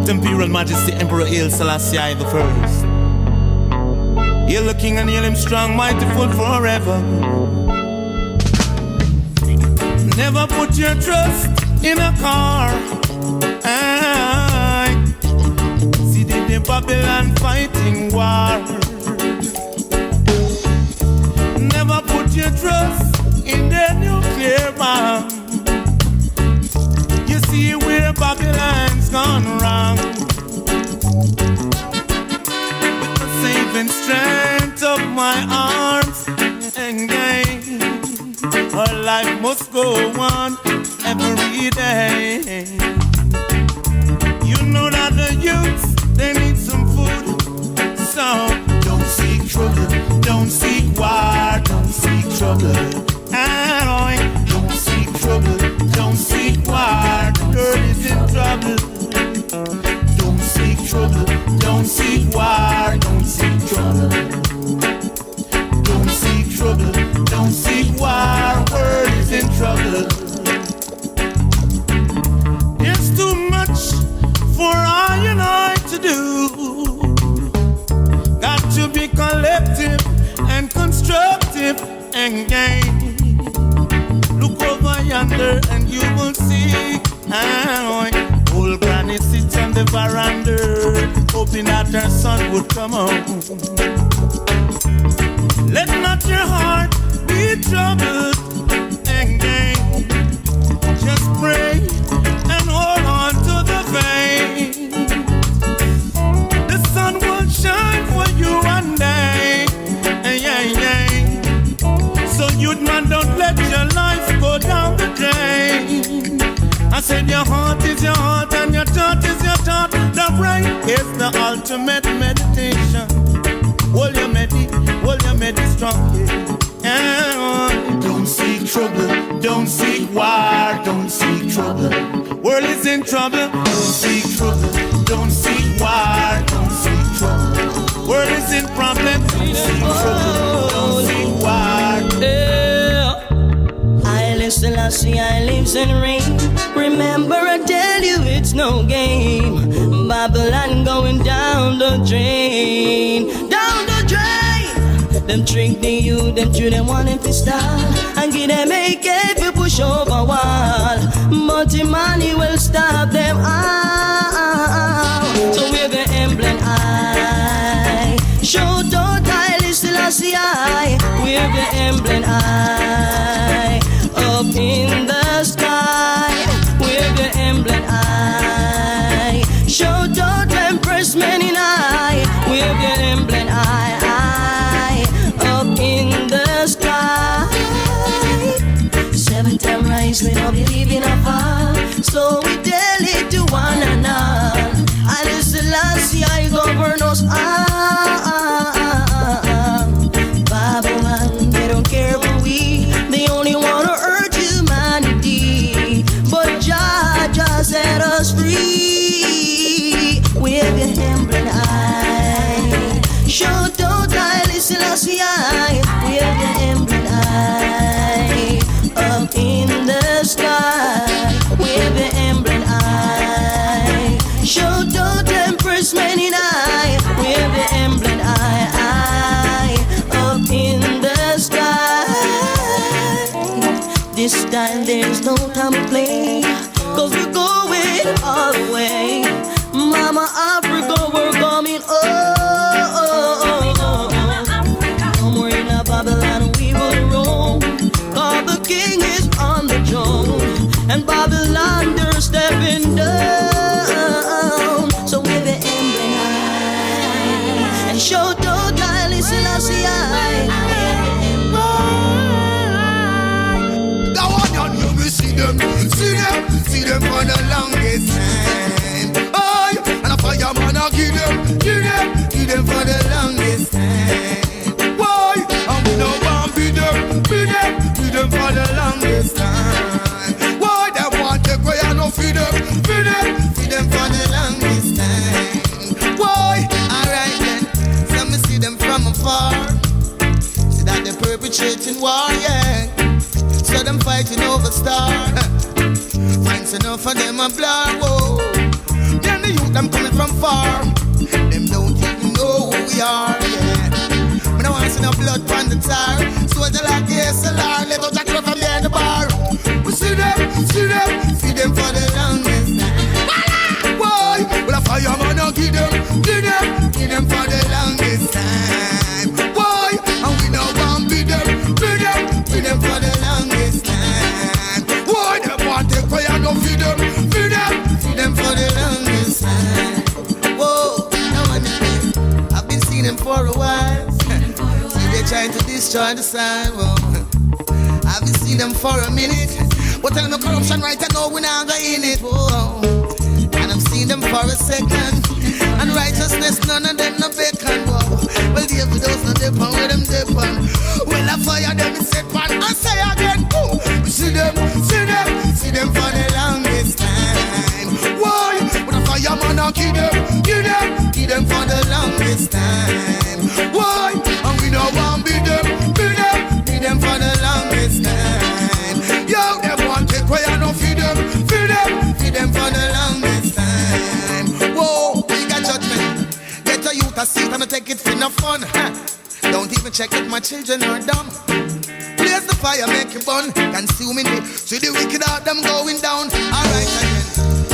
Imperial Majesty Emperor Haile Selassie I the First. Hail the King and hail him strong, mighty, full forever. Never put your trust in a car. See the Babylon fighting war. Never put your trust in the nuclear bomb. You see where Babylon's gone wrong. With the saving strength of my arms and gain, our life must go on every day. You know that the youths, they need some food. So don't seek trouble, don't seek war, don't seek trouble. Don't seek trouble, don't seek war, the girl is in trouble. Don't seek trouble, don't seek war, don't seek trouble. Don't seek trouble, don't seek war, world is in trouble. There's too much for I and I to do. Got to be collective and constructive and gain. Look over yonder and you will see old granny sits on the veranda, hoping that her son would come home. Let not your heart be troubled and gain. Just pray and hold on to the vein. The sun will shine for you one day. So youth man, don't let your life go down the drain. I said your heart is your heart and your thought is your thought. The brain is the ultimate meditation. Hold your medi strong. Yeah. Don't seek trouble, don't seek war, don't seek trouble. World is in trouble. Don't seek trouble, don't seek war, don't seek trouble. World is in problem. Don't seek trouble, don't seek war. Yeah. Haile Selassie, I lives and reign. Remember I tell you it's no game. Babylon going down the drain. Down the drain. Them trick the youth, them true, them want them to start. And give them AK to push over wall. But the money will stop them out. So we're the emblem I show don't Haile Selassie I. We're the emblem I. Up in the sky, we're the emblem I. Show don't Empress many I. We're the emblem I. Up in the sky. 7 time rise, we don't believe in a fall. So we tell it to one another. Haile Selassie I govern us Babylon, they don't care for we. They only wanna hurt humanity. But Jah set us free. We're the emblem I. Show don't Haile Selassie I. We're the emblem I. Up in the sky. We're the emblem I. Show don't Empress many I. We're the emblem I. Up in the sky. This time there's no time to play, 'cause we're going all the way. Mama Africa, we're coming no more in a Babylon we will roam. 'Cause the king is on the throne, and Babylon they're stepping down. So we're the emblem I. And show don't Haile Selassie I. See them for the longest time. Oh, and a fireman I give them for the longest time. Why? And we no want be them for the longest time. Why they want to go and no feed them for the longest time. Why? Alright then, so me see them from afar. See that they're perpetrating war, yeah. So them fighting over star. Thanks enough for them a blood, whoa. Then the youth them coming from far. Them don't even know who we are, yeah. Me no want see no blood on the tar. Soldier like the SLR, let us jack up from behind the bar. We see them for the longest time. Boy, well a fireman no give them for the longest time. Boy, and we no want beat them for the longest time. Boy, them want take fire no feed them for the longest time. Whoa, now and then I've been seeing them for a while. See they trying to destroy the sign. Whoa. I've been seeing them for a minute. But tell them the corruption right now we now go in it. Whoa. And I've seen them for a second. And righteousness none of them no bacon. Whoa. Well David does not depend where them depend. Well I fire them in set pan and say again. Ooh. We see them for the longest time. Why? But a fireman I kill them for the longest time. Why? And we know one beat them for the longest time. Yo, them want take away and no feed them for the longest time. Whoa, we got judgment. Get a youth a seat and take it for no fun. Don't even check if my children are dumb. Blaze the fire, make it burn. Consuming it. See the wicked out them going down. Alright again.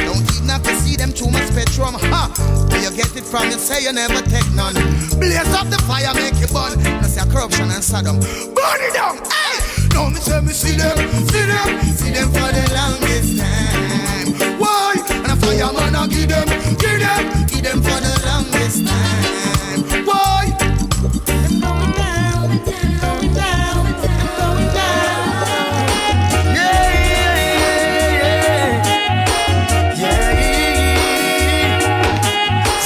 Don't even have to see them too much spectrum. Where you get it from, you say you never take none. Blaze up the fire, make it burn. You say corruption and Sodom. Burn it down. Hey! No, me say me see them for the longest time. Why? And a fireman I give them for the longest time. Why? Them going down.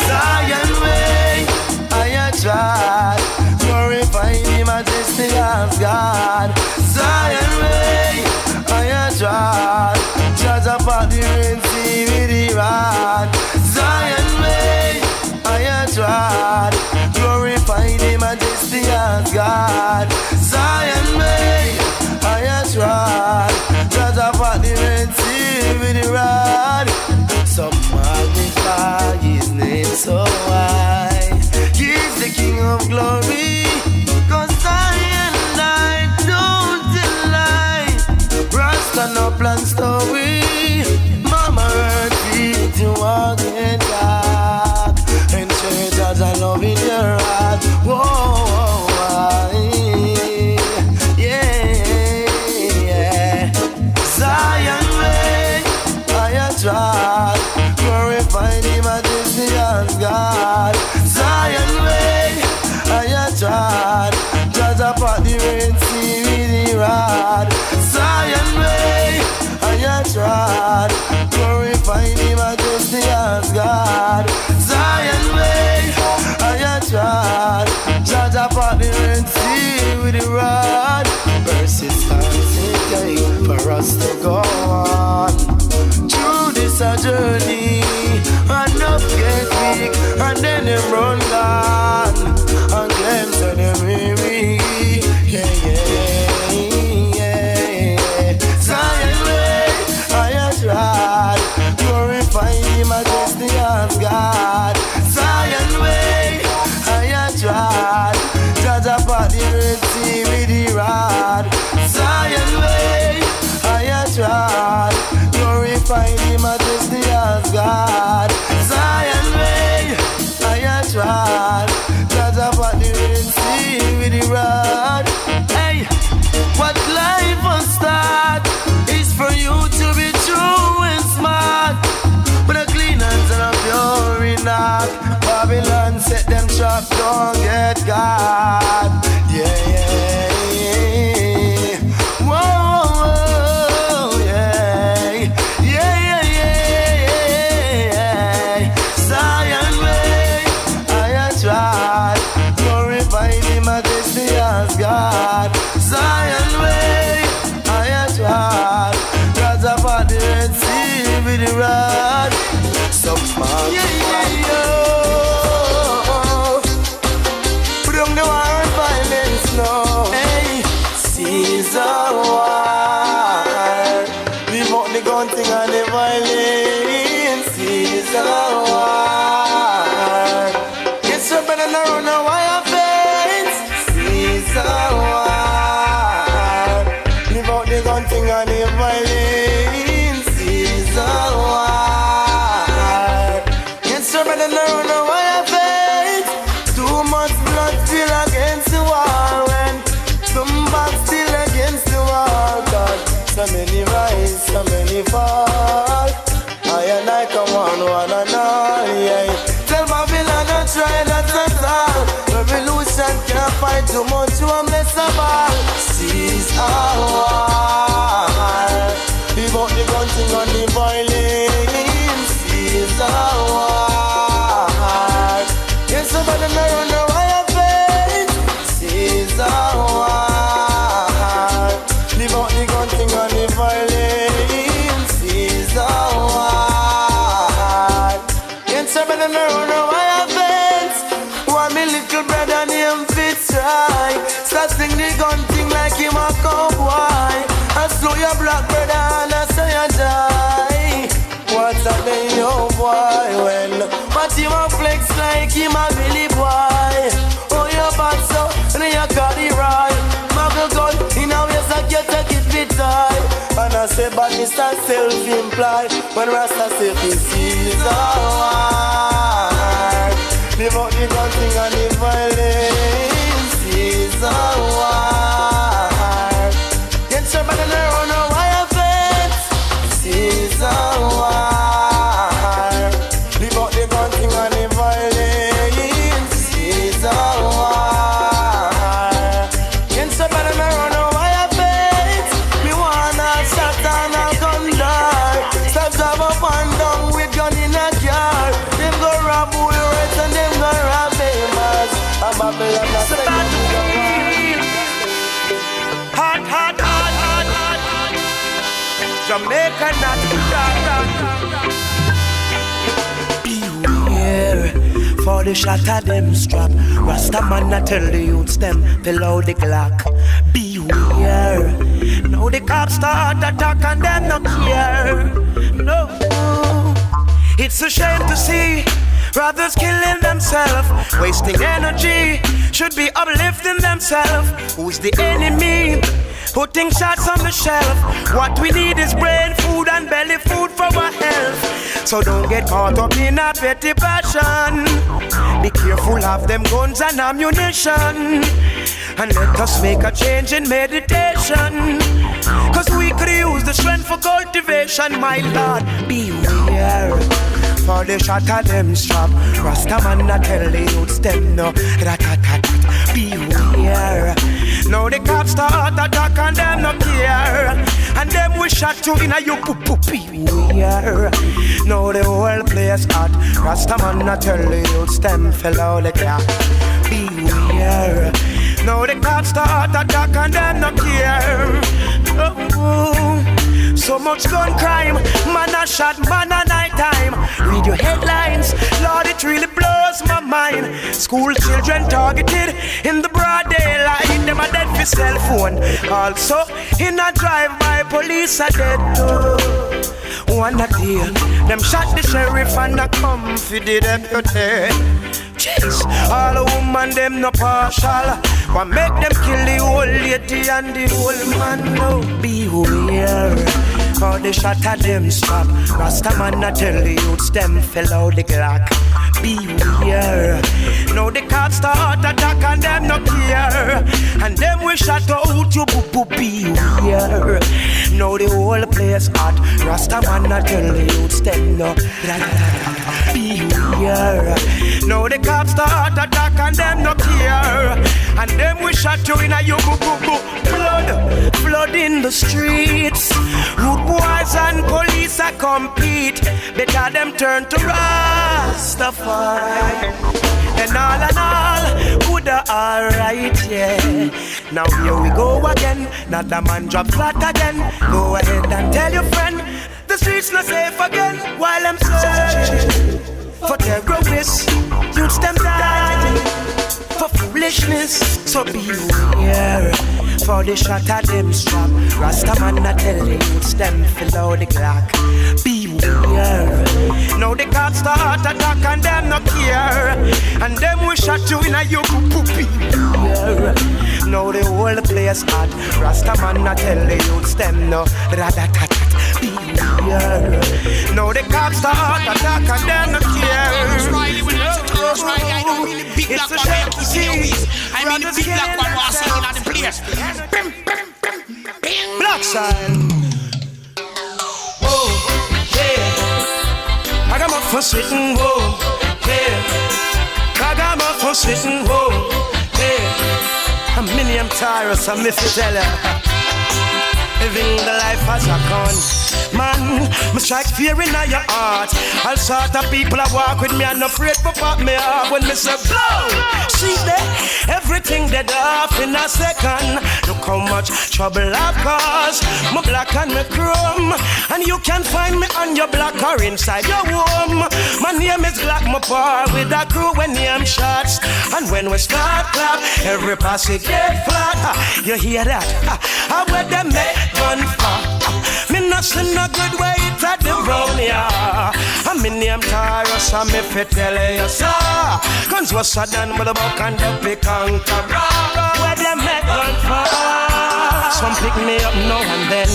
Zion way, I tried, glorify the majesty of God. Zion way, I tried, judge about the Red Sea with the rod. Zion way, I tried, glorify the majesty of God. Zion way, I tried, judge about the Red Sea with the rod. Some magnify his name so high. He's the King of glory, 'cause I don't deny. Rasta no plan story. Mama heard me to walk in dark, and churches I love in your heart. Whoa, yeah. Zion way, I tried, glorify the majesty of God. Zion way, I tried, judge apart the Red Sea with the rod. Zion way, I tried, glorify the majesty of God. Zion way, I tried, judge apart the Red Sea with the rod. Verses time for us to go on through this a journey. Enough get weak and then them run gone and claim to them weary. Yeah. Zion way, I tried, glorify the majesty of God. Zion way, I tried, judge apart the Red Sea with the rod. Zion way, I tried, glorify the majesty of God. Zion way, I tried, judge apart the Red Sea with the rod. Hey, what life will start is for you to be true and smart, but a clean hands and a pure in heart. Babylon set them trap, don't get God. Yeah. Whoa, yeah. Zion way, I tried, glorify the majesty of God. Zion way, and the violence is a war. It's so bad and I don't know why I face. Too much blood still against the wall. When some back still against the wall. God, so many rise, so many fall. I and I come on one and all, yeah. Tell Babylon to try, that's not all. Revolution can't fight too much, you are mess about. Seize our war. Leave out the gun thing on the violence. Seize our war. Yes, somebody may run the wire face. Seize our war. Leave out the gun thing on the violence. Seize our war. Yes, somebody may run the wire face. One me little brother named Fitzroy. Start sing the gun thing like him a cowboy. I slow your black brother and I say you die. What's a day, yo boy? When watch him a flex like him a Billy boy. Oh, you bad so, and you got it right. Muggle gun, in a way so you take it fit tight. And I say bad Mr. Self-implied. When Rasta say this is our leave out the gun thing and the violence is a war. Get somebody and run a wire fence. Is a war. Leave out the gun thing and the violence is a war. Get somebody and run a wire fence. Me wanna shot and a gun die. Stop drive up and down with gun in a car. Them go rob who you right and them go rob famous. I'm Babylon, that's the hot, hot, hot, hot, hot, hot. Jamaica, not beware for the shot of them strap. Rasta man, I tell the youths them fill out the Glock. Beware. Now the cops start attack and them not care. No, it's a shame to see brothers killing themselves, wasting energy. Should be uplifting themselves. Who's the enemy? Putting shots on the shelf. What we need is brain food and belly food for our health. So don't get caught up in a petty passion. Be careful of them guns and ammunition. And let us make a change in meditation. Cause we could use the strength for cultivation, my Lord. Beware for the shot of them strap. Rasta man, I tell the youths them no. Rat-tat-tat-tat. Beware. Now the cops start attack and them no care. And them we shot you in a you poo-poo. Beware. Now the whole place hot. Rasta man, I tell the youths them fell out the clock. Beware. Now the cops start attack and them no care. Oh, so much gun crime, man a shot, man a night time. Read your headlines, Lord, it really blows my mind. School children targeted in the broad daylight. Them a dead for cell phone. Also in a drive-by, police are dead. One a day, them shot the sheriff and a come for the deputy. Jeez, all the woman them no partial. What make them kill the old lady and the old man? No, beware for the shot of them strap. Rasta man a tell the youths them fell out the Glock. Beware. Now the cops start attack and them no care. And them we shot out you boo. Beware. Now the whole place hot. Rasta man a tell the youths them no. Beware. Now the cops start attack and them no care. And them we shot you in a you boo. Blood in the streets. Rude boys and police are compete. Better them turn to Rastafari. And all, Buddha alright, yeah. Now here we go again. Not the man drop flat again. Go ahead and tell your friend the streets not safe again. While I'm searching for terrorists, youths them die for foolishness. So beware before the shot at them strap. Rasta man I tell the youths them fill out the Glock. Beware. Now the cops start attack and them no care. And them will shot you in a you poopy. Now the whole place hot. Rasta man I tell the youths them no ratatat. Beware. Now the cops start attack and them no care. I don't mean the big black one where you see your waist. I mean the big black one who are singing at the place. Black side. Oh, yeah. I got my first written, whoa, yeah. I got my first written, whoa, yeah. I'm Minium Tarrus, I'm Mr. Teller. Living the life as a gun. Man, me strike fear in your heart. All sort of people that walk with me and afraid to pop me up when me say blow. See that everything dead off in a second. Look how much trouble I've caused. My black and my chrome. And you can find me on your block or inside your womb. My name is Black, my bar with a crew when name shots. And when we start clap, every passage get flat. You hear that? I wear them make gun for. Me not see no good way it at the road, yeah. I'm in name Tarrus, I'm if it tell you so. Guns was sudden with a buck and the pick and where them make gun for. Some pick me up now and then.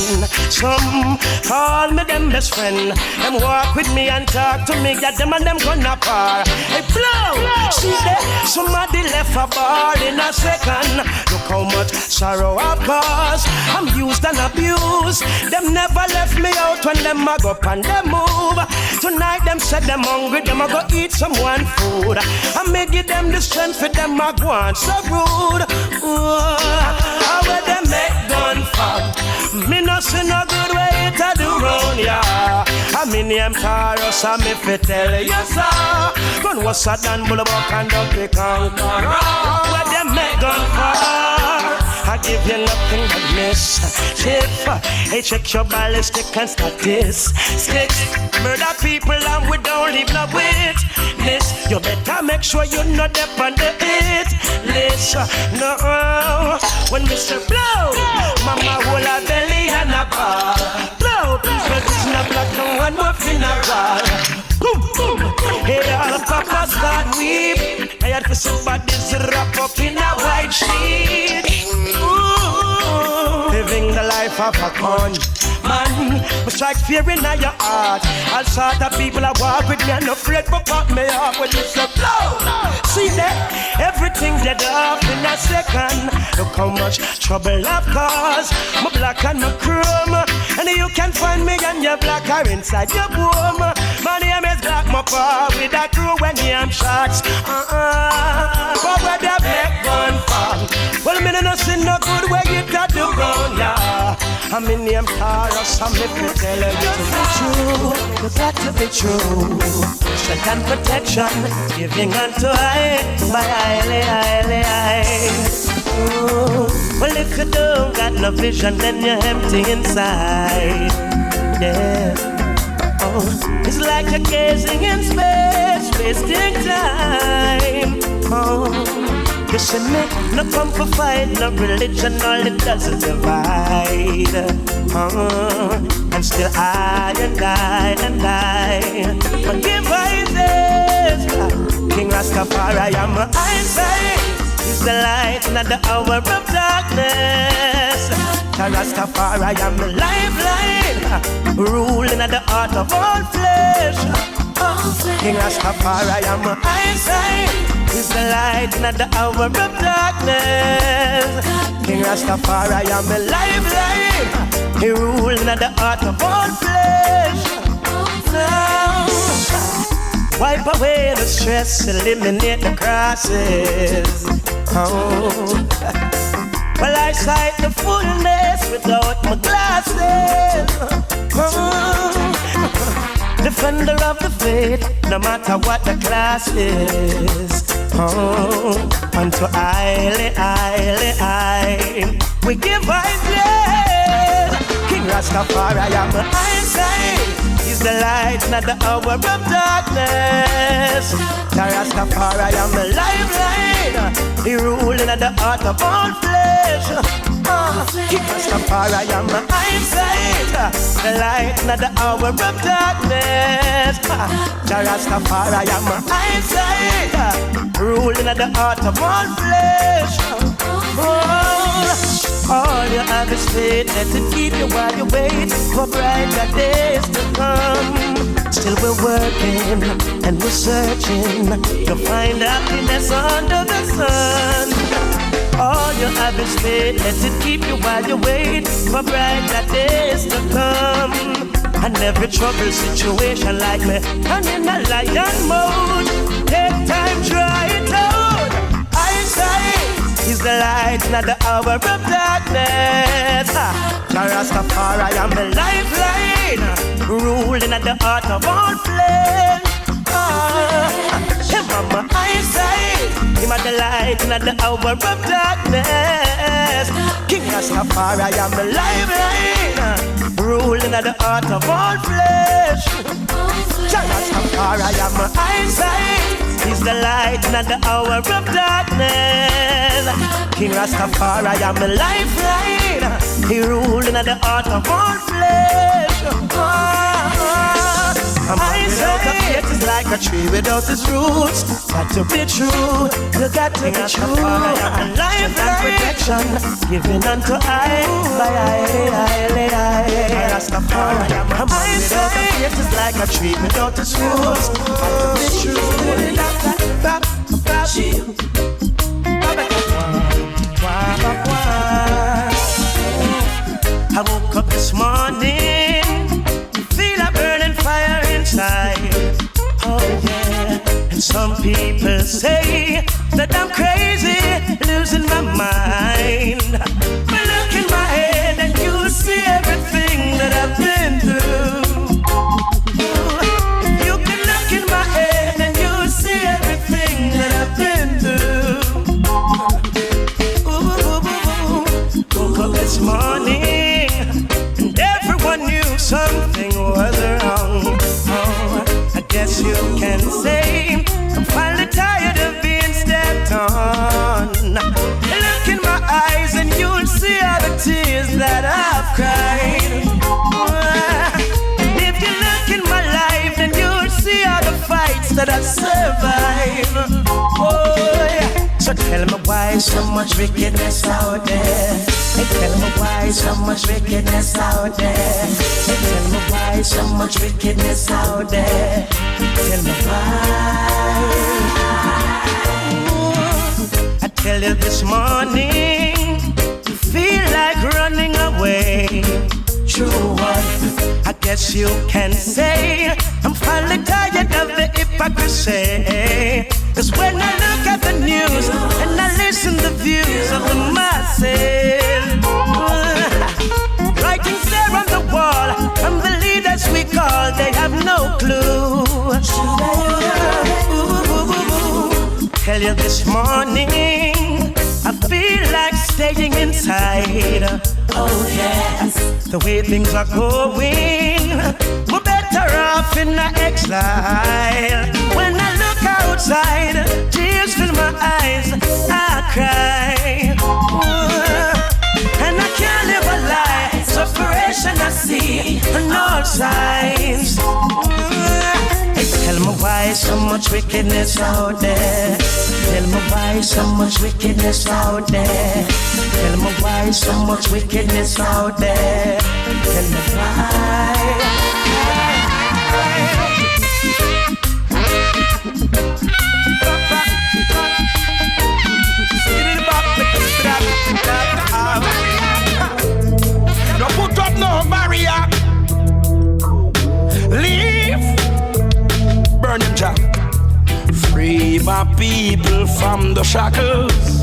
Some call me them best friend. Them walk with me and talk to me. Got them and them gonna par. Hey, blow! See that? Somebody left a bar in a second. Look how much sorrow I've caused. I'm used and abused. Them never left me out when them a go up and them move. Tonight them said them hungry. Them a go eat someone food. I may give them the strength for them a go on so rude. How will them make gun for? Me no see no good way to do round, yeah. I mean name Tarrus, I'm if it tell you so. Gun was sudden, bullbuck and dumpy conquer. Where them make gun for? I give you nothing but mischief. Hey, check your ballistic and statistics. Murder people and we don't leave no witness. You better make sure you're not deaf on the hit list. No, when Mr. Blow, mama hold a belly and a ball. Blow, please position a black and one more funeral. Boom, boom. Hey, all the papas start weep. I had for somebody's wrap up in a white sheet. Ooh, living the life of a con. Man, me strike fear in your heart. All sort of people that walk with me and afraid to pop me up when it's a blow. See that? Everything dead off in a second. Look how much trouble I've caused. My black and my chrome. And you can find me and your black are inside your womb. My name is Black, my bar with a crew when I'm shots. But where they make gun from? Well, me no see no good way you got the ground, yeah. I'm in name Tarrus, I'm if you tell you to be true. You got to be true. Strength and protection, giving unto I by I. Well, if you don't got no vision, then you're empty inside. Yeah. Oh, it's like you're gazing in space, wasting time. Oh. You see me, no come for fight, no religion, all it does is divide. And still I forgive Isis. King Rastafari, I'm my eyesight. He's the light in the hour of darkness. Rastafari, I'm the lifeline, ruling at the heart of all flesh. King Rastafari, I'm my eyesight. He's the light in the hour of darkness. King Rastafari, I'm the lifeline. He ruling at the heart of all flesh. Wipe away the stress, eliminate the crosses. Oh. Well, I sight the fullness without my glasses. Oh. Defender of the faith, no matter what the class is. Oh, unto I, we give I King Rastafari, I'm the eyesight. He's the light, not the hour of darkness. The Rastafari, I'm the lifeline. He ruling at the heart of all flesh. King Rastafari, I'm my eyesight. The light, not the hour of darkness. Rastafari, I'm my eyesight. Ruling at the heart of all flesh. All you have is faith, let it keep you while you wait for brighter days to come. Still we're working and we're searching to find happiness under the sun. All you have is faith, let it keep you while you wait for brighter days to come. And every troubled situation like me, and in a lion mode, take time, try it out. Eyesight is the light, not the hour of darkness. Rastafari, I'm the lifeline, ruling at the heart of all flesh. Him on my eyesight, him at the light, not the hour of darkness. King Rastafari, I'm the lifeline, ruling at the heart of all flesh. Rastafari, I'm my eyesight, he's the light, not the hour of darkness. King Rastafari, I'm the lifeline, he ruling at the heart of all flesh. My faith is like a tree without its roots. Got to be true, you got to be true. Life and protection, giving unto I by I. Rastafari, my faith is like a tree without its roots. Got to be true. I woke up this morning, feel a burning fire inside. Oh yeah. And some people say that I'm crazy, losing my mind. But look in my head and you'll see everything that I've been through. You can look in my head and you'll see everything that I've been through. Woke up this morning and everyone knew something was wrong. I guess you can say I'm finally tired of being stepped on. Look in my eyes and you'll see all the tears that I've cried. And if you look in my life then you'll see all the fights that I've survived. Oh yeah. So tell me why so much wickedness out there. Hey, tell me why so much wickedness out there. Hey, tell me why so much wickedness out there. Tell me why. I tell you this morning, you feel like running away. True one, I guess you can say I'm finally tired of the hypocrisy. Cause when I look at the news and I listen to the views of the masses, writings there on the wall from the leaders we call, they have no clue. Tell you this morning, I feel like staying inside. Oh yes, the way things are going, we're better off in the exile. When I look outside, tears fill my eyes, I cry. And I can't live a lie, separation I see on all sides. Tell me why so much wickedness out there. Tell me why so much wickedness out there. Tell me why so much wickedness out there. Tell me why. No put up no barrier. Leave. Burn them job. Free my people from the shackles.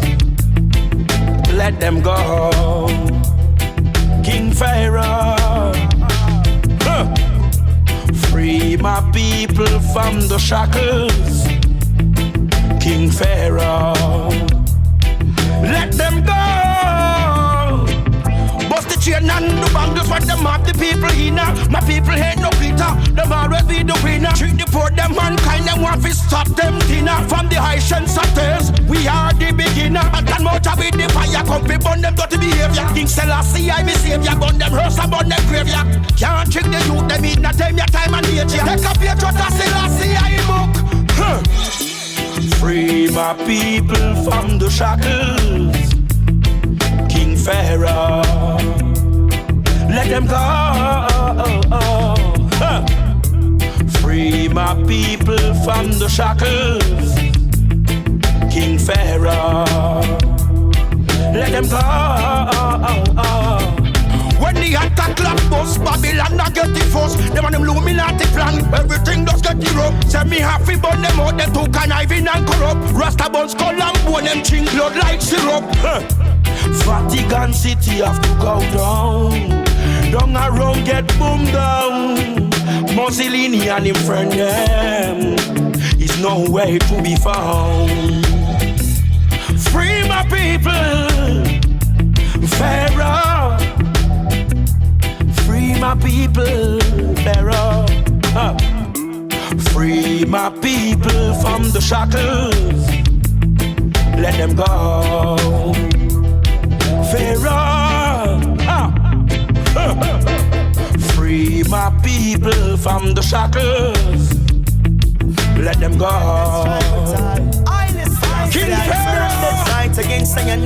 Let them go. King Pharaoh. Free my people from the shackles. King Pharaoh. Let them go. Bust the chain and the bang, just what them have the people here now. My people ain't no glitter. winner. Them always be the winner. Treat the poor, them mankind, them want to stop them dinner. From the high satyrs, we are the beginner. Fantan Mojah with the fire, come fi burn them dirty behavior. King Selassie, be savior, burn them hearse and burn them graveyard. Can't trick the youth, them in a time, your time and age. Take a page out of Selassie, book. Free my people from the shackles, King Pharaoh. Let them go. Free my people from the shackles, King Pharaoh. Let them go. When the attack clock bust, Babylon not get the force. Them and them Illuminati plan, everything does get zero. Send me happy burn them out, them too conniving and corrupt. Rasta buns skull and bone, them ching blood like syrup. Vatican City have to go down. Down around get boom down. Mussolini and him friend them is no way to be found. Free my people, Pharaoh. Free my people, Pharaoh. Free my people from the shackles. Let them go, Pharaoh. Free my people from the shackles. Let them go. King Pharaoh. Fight against alright.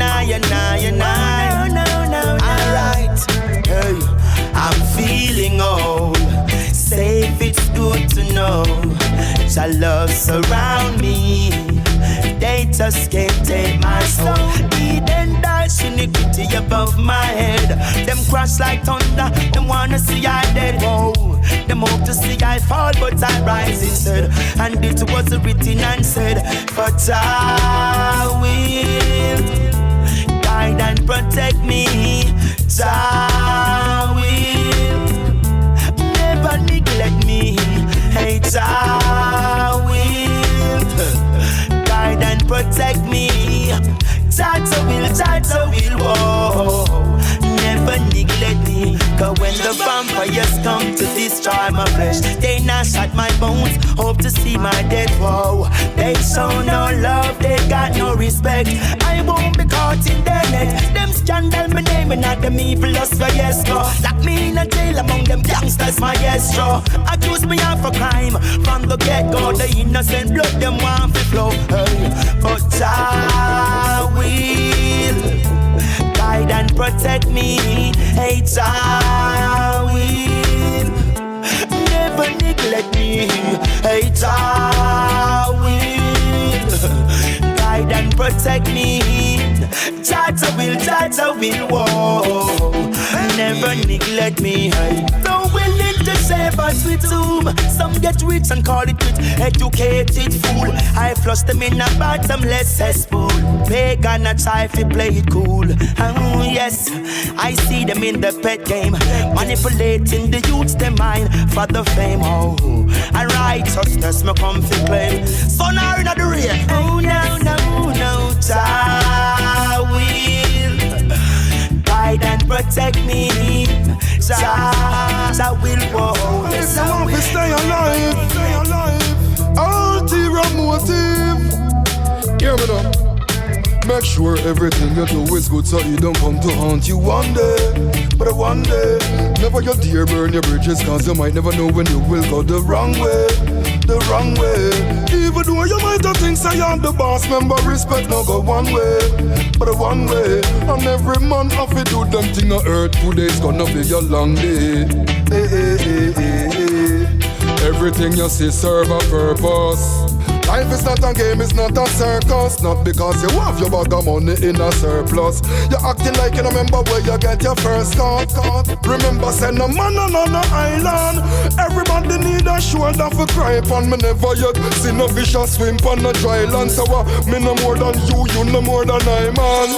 Hey, I'm feeling old. Safe, it's good to know. Your love surround me. They just can't take my soul. Eden dies, iniquity above my head. Them crash like thunder, them wanna see I dead. Whoa. Them hope to see I fall, but I rise instead. And it was written and said, but I will guide and protect me. I will never neglect me. Hey, I will guide and protect me. Tata will, whoa, never neglect me. Cause when the vampires come to destroy my flesh, they not shot my bones, hope to see my dead. Whoa, they show no love, they got no respect. I won't be caught in their net. Them scandal my name and not them evil us for yes go. Lock me in a jail among them gangsters, my yes show. Accuse me of a crime from the get-go. The innocent blood them want to flow. Hey, but I will guide and protect me. Hey, I will never neglect me. Hey, I will guide and protect me. Tata will, whoa, never neglect me. Hey, so willing to save us with whom some get rich and call it with educated fool. I flush them in a bottomless cesspool. Pagan a try to play it cool. Oh yes, I see them in the pet game, manipulating the youths their mind for the fame. Oh, and righteousness me come to claim. So now in the rain. Oh no, I will guide and protect me. I will walk. If you want to stay alive, ulterior motive. Hear me now. Make sure everything you do is good so you don't come to haunt you one day. But one day, never your dear burn your bridges, cause you might never know when you will go the wrong way. The wrong way. Even though you might have things I am the boss, member respect no go one way. But one way. And every man have to do them thing on earth. Today's gonna be your long day. Everything you see serve a purpose. Life is not a game, it's not a circus. Not because you have your bag of money in a surplus. You're acting like you remember where you get your first cut. Remember, send no man on an island. Everybody need a shoulder for cry upon. Me never yet seen a fish a swim on a dry land. So me no more than you no more than I, man.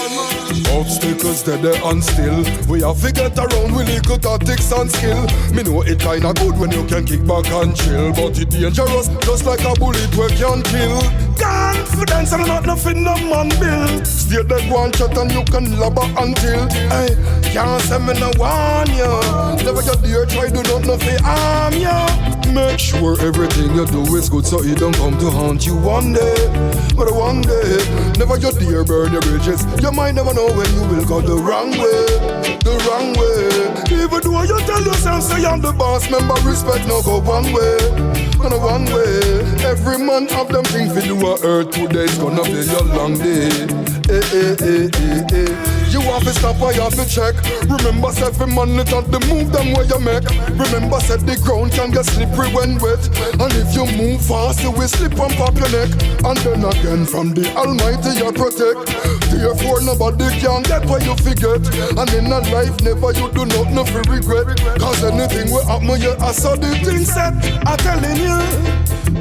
Obstacles dead and still. We have to get around with little tactics and skill. Me know it kinda good when you can kick back and chill, but it dangerous, just like a bullet we can kill. Confidence and not nothing no man build. Stay there one shot and you can lobber until. Hey, can't say me no warn you. Never you dare try do nothing fi harm you. sure everything you do is good, so it don't come to haunt you one day. But one day, never your dear burn your bridges. You might never know when you will go the wrong way. The wrong way. Even though you tell yourself say I'm the boss, remember respect no go one way. Gonna one way. Every man have them things to do on earth. Today's gonna be your long day. You have to stop or you have to check. Remember every man little the move them where you make. Remember said the ground can get slippery when wet. And if you move fast you will slip and pop your neck. And then again from the Almighty you protect. Therefore nobody can get what you forget. And in a life never you do nothing for regret. Cause anything will happen you I saw the thing set. I'm telling you.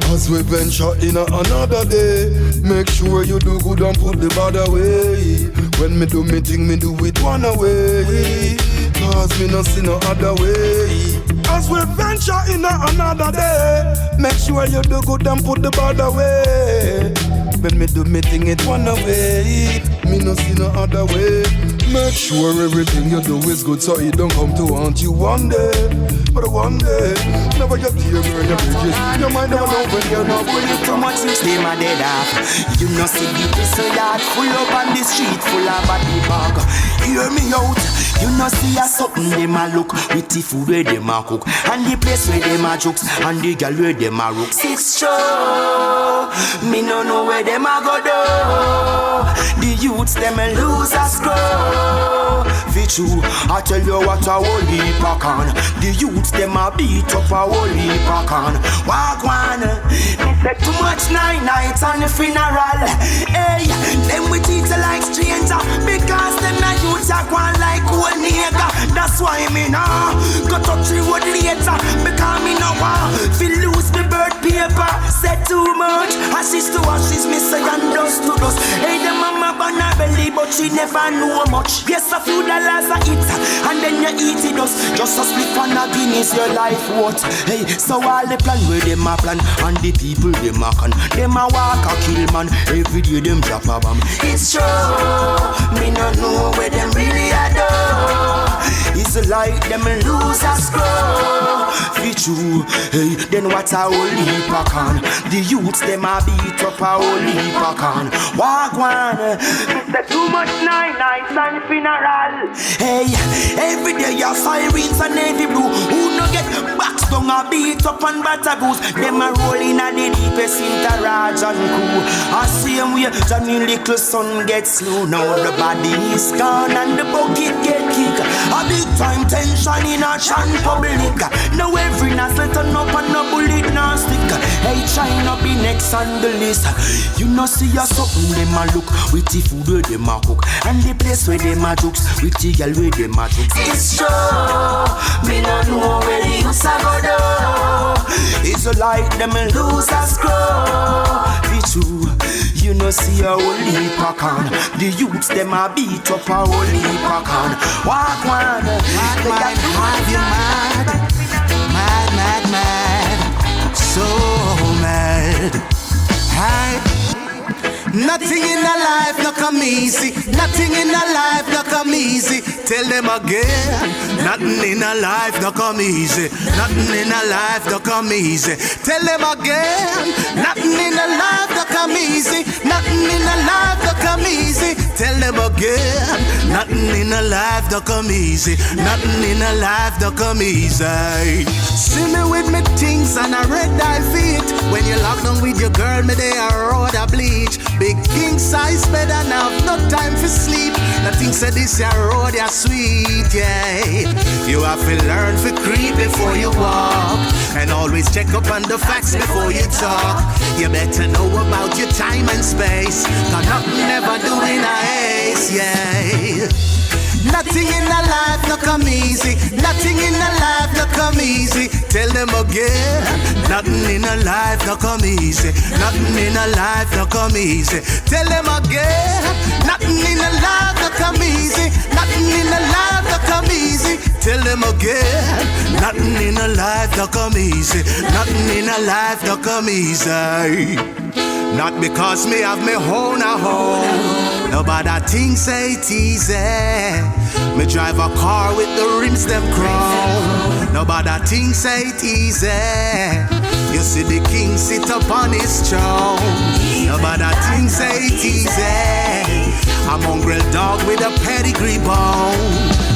As we venture in another day, make sure you do good and put the bad away. When me do me thing, me do it one away. Cause me no see no other way. As we venture in another day, make sure you do good and put the bad away. When me do me thing, it one away. Me no see no other way. Make sure everything you do is good, so it don't come to haunt you one day. But one day, never get here burn your bridges. Your mind never know when you're not when you too much use them a dead off. You know see the pistol yard full up on the street full of body bag. Hear me out. You know see a something them a look with the food where them a cook and the place where them a jokes and the girl where them a rook. Six show, me no know where them a go do. The youths them a lose a scroll. Fit you, I tell you what a whole heap a can. The youths them a beat up a whole heap a can. Walk one, me say too much nights on the funeral. Hey, them we treat you like stranger because them a youths a go like one nigga. That's why me nah go touch the road later because me no want feel lose the bird paper. Said too much, ashes to ashes, me say and dust to dust. Hey, the mama born a belly but she never know much. Yes, a few dollars a eat and then you eat it just a split on a Guinness your life what. Hey, so all the plan where them a plan and the people them a con. Them a walk a kill man, every day them drop a bomb. It's true, me no know where them really a do. It's like them lose a scroll. Fit you, hey, then what a whole heap a can. The youths them a beat up a whole heap a can. Walk one, say too much nights and funeral. Hey, every day your sirens and navy blue. Who no get boxed down a beat up and batter goose. Them a rolling at the deepest interage and crew. I same way Johnny little son gets slow. Now the body is gone and the bucket get kicked. A big time tension in a chan public. Now every nozzle turn up and no bullet no stick. Hey, China be next on the list. You know see ya something them a look with the food where them a cook and the place where them a jokes with the girl where them a jokes. It's true, me no know where the youths a go do. It's like them lose a scroll. Be true, you know see a whole heap a can. The youths them a beat up a whole heap a can. Walk one, have you mad, so mad. Nothing in a life no come easy. Nothing in a life no come easy. Tell them again. Nothing in a life no come easy. Nothing in a life no come easy. Tell them again. Nothing in a life no come easy. Nothing in a life no come easy. Tell them again. Nothing in a life no come easy. Nothing in a life no come easy. See me with me things and a red eye feet. When you lock down with your girl, me they a road a bleach. Big king size bed and have no time for sleep. Nothing said this your road ya sweet, yeah. You have to learn to creep before you walk, and always check up on the facts before you talk. You better know about your time and space, cause nothing never do in a haste, yeah. Nothing in a life no come easy. Nothing in a life no come easy. Tell them again. Nothing in a life no come easy. Nothing in a life no come easy. Tell them again. Nothing in a life no come easy. Nothing in a life no come easy. Tell them again. Nothing in a life no come easy. Nothing in a life no come easy. Not because me have me own a home. Nobody thinks it easy. Me drive a car with the rims them chrome. Nobody thinks it easy. You see the king sit upon his throne. Nobody thinks say it easy. A mongrel dog with a pedigree bone.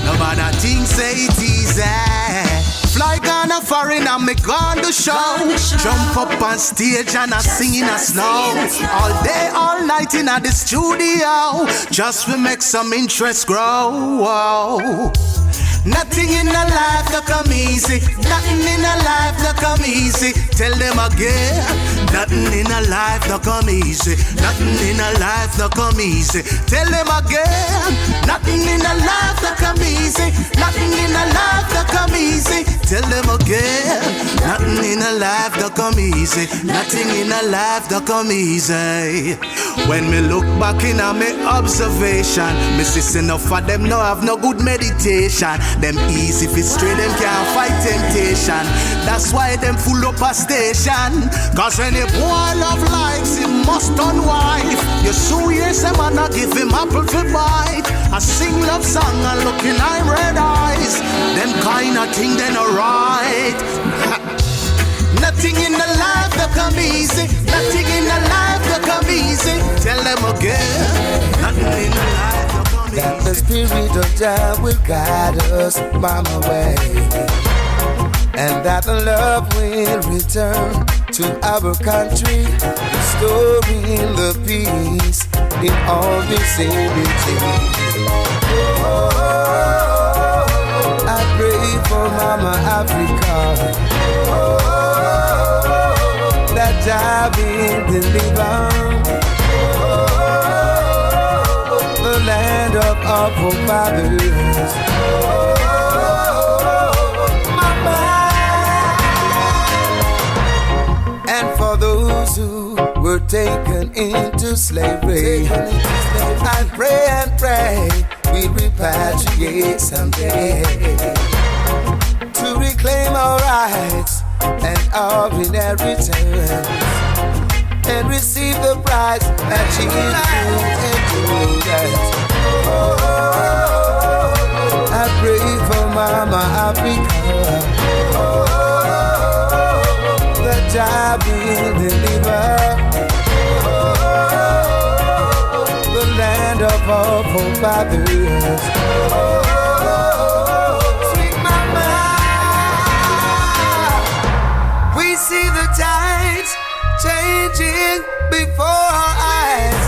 Nobody thinks say it easy. Fly gonna foreign and me gone to show. Jump up on stage and I sing in a snow. All day, all night in the studio. Just to make some interest grow. Whoa. Nothing in a life that come easy. Nothing in a life that come easy. Tell them again. Nothing in a life that come easy. Nothing in a life that come easy. Tell them again. Nothing in a life that come easy. Nothing in a life that come easy. Tell them again. Nothing in a life that come easy. Nothing in a life that come easy. When me look back in on me observation, me see enough of them no have no good meditation. Them easy if it's straight, them can't fight temptation. That's why them full up a station. Cause when a boy love likes, he must unwife. You sue years, them and not give him apple to bite. I sing love song and look in I'm red eyes. Them kind of thing they no right. Nothing in the life that come easy. Nothing in the life that come easy. Tell them again. Nothing in the life that come easy. That the spirit of Jah will guide us by my way, and that the love will return to our country, restoring the peace in all vicinity. I pray for Mama Africa, that Jah will deliver the land of our forefathers. Mama. And for those who were taken into slavery, I pray and pray we repatriate someday to reclaim our rights and our inheritance, and receive the prize that she endured. I pray for Mama Africa, that Jah will deliver the land of our forefathers. Sweet Mama, we see the tides changing before our eyes,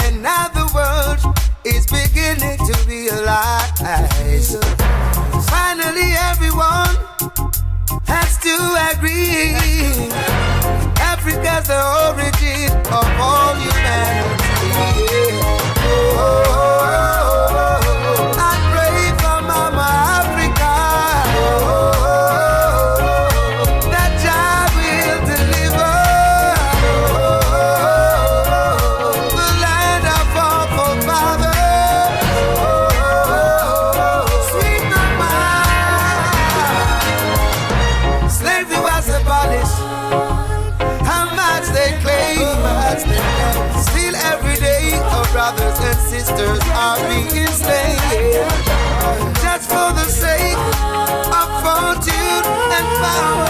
and now the world is beginning to realize. Finally everyone has to agree, Africa's the origin of all humanity. I pray for Mama Africa, that Jah will deliver the land of our forefathers. Sweet Mama, slavery was abolished. How much they claim, still every day our brothers and sisters are being enslaved, just for the sake of fortune and power.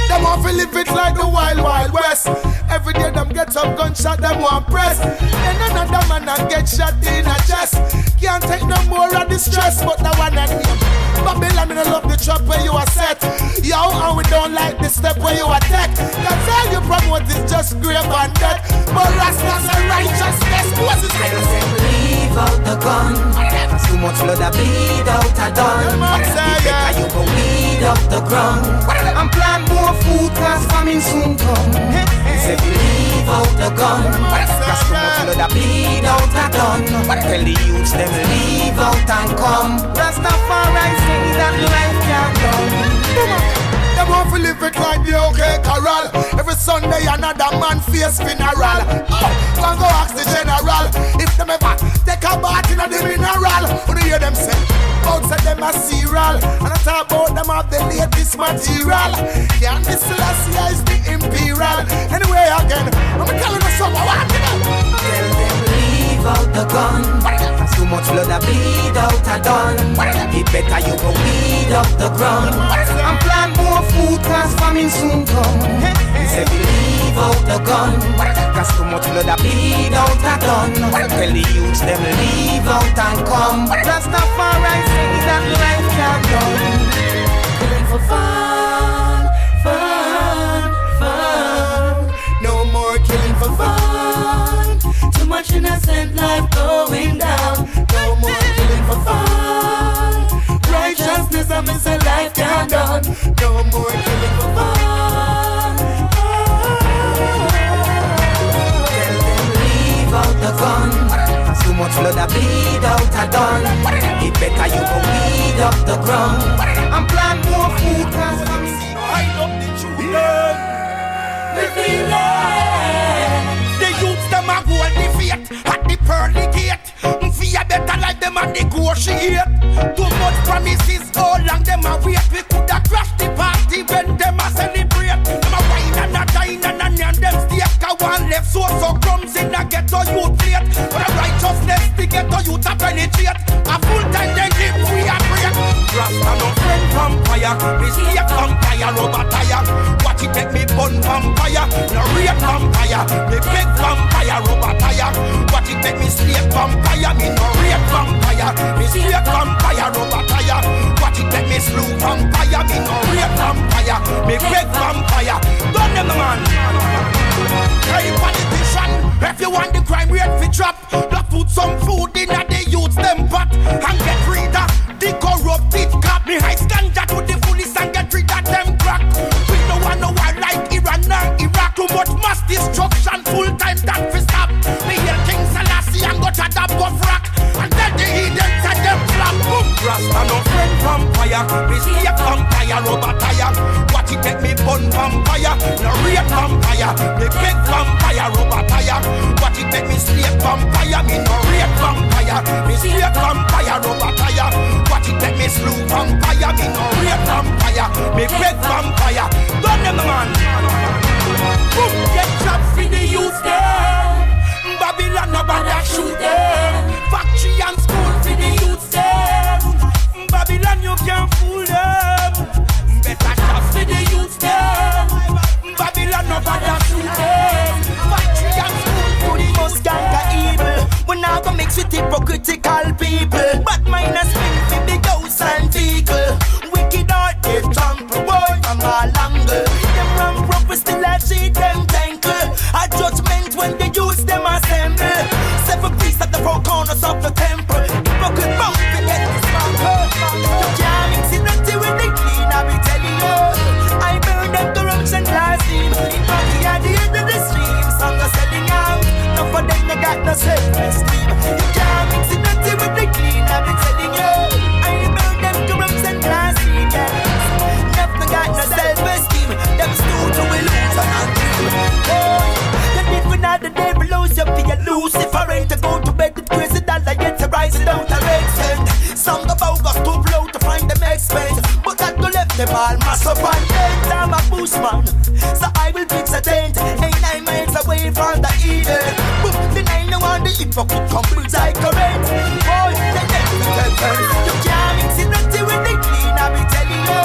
Them want to live it like the wild, wild west. Every day them get some gunshot, them want press. Then another man and get shot in a chest. Can't take no more of the stress, but the one and him. Babylon, I love the trap where you are set. Yo, and we don't like the step where you attack. Cause all you promote is just grave and death. But Rastas and righteousness, what's his name? Leave out the gun. Too much blood I bleed out a done. Better you go weed up the ground and plant more food cause famine soon come. He said leave out the gun. Cause too much blood I bleed out a done. Tell the youths them leave out and come. Rastafari say that life can't come. Them want to live it like the OK Corral. Every Sunday another man face funeral. Go and go ask the general if them ever take a bath in the mineral. When you hear them say outside them a cereal, and I talk about them have the latest material. Can't be Selassie is the imperial. Anyway again, I'm telling you something. What tell them leave out the gun. Too much blood I bleed out a done. It better you go weed up the ground and plant more food food cause famine soon come. He said we leave out the gun, cause too much blood a bleed out a gun. Tell the youths them leave out and come. Rastafari say that life can't done. Killing for fun, fun, fun. No more killing for fun. Too much innocent life going down. No more killing for fun. Righteousness I miss a life can't done. No more killing for fun. Tell them leave out the gun. Too much blood a bleed out a gun. It better you go weed up the ground and plant more food cause I'm seeing hide up the children. We feel it. The youths them a hold the faith at the pearly gate. Fear better life them a negotiate. Too much promises, how long them a wait. We coulda crashed the party when them a celebrate. Them a wine and a dine and a nyan them stay. Cause one left so crumbs in a ghetto youth plate. For the righteousness the ghetto youth a penetrate. A full time they give we a break. Rasta no friend vampire, we stay vampire rubber tire. Watch it make me bun vampire, no rape vampire. Me big vampire rubber tire. Watch it make me slave vampire, me no rape vampire. Me slave vampire rubber tire. Watch it make me slew vampire, me no rape vampire. Me big vampire, done them the man. Hey politician, if you want the crime rate fi drop, just put some food in a the youths them pot and get rid of the corrupted cop. Me high ganja to the fullest and get rid of them crack. We don't want no war like Iran and Iraq. Too much mass destruction, full time that fi stop. Me hear King Selassie and got a dab of rock and then the heathens and them flap. Rasta no friend vampire, we see a vampire rubber tire. Watch it make me bun vampire, no rape vampire. Me big vampire rubber tire. Watch it make me slave vampire, me no rape vampire. Me slave vampire rubber tire. Watch it make me slew vampire, me no rape vampire. Me big vampire, done them the man. Boom, get trapped for the youth there. Babylon nobody shoot them. Factory and school for the youth there. Babylon you can't fool them. Better trap for the youth there. Babylon nobody shoot them. Factory and school for the most ganga evil. We now go mix with hypocritical people. But minus spin for the ghosts and vehicle. Wicked heart they trample boy from all angle. Them wrong proper still a cheat them tankle. A judgment when the youths them assemble. 7 priests at the four corners of the temple. Hypocrite mouth to get this mantle. You can't mix it dirty with the clean, I be telling you. I burn them corruption last team. In Rocky at the end of the stream. Song are selling out. No for them they got no self-esteem. You can't mix it dirty with the clean, I be telling you. I burn them corruption last team. Never got no self-esteem. Them stood to will lose and dream. Oh, the different of the devil lose you feel Lucifer ain't to go to bed with crazy dollar yet to rise it out of extent. Some the bogus too low to find them expense. But that go left them all mass up and dead. I'm a bushman, so I will fix a tent. Ain't 9 miles away from the Eden. But the 9 on the hypocrite complete like current. Boy, they get me temper. You can't mix it dirty with the clean, I be telling you.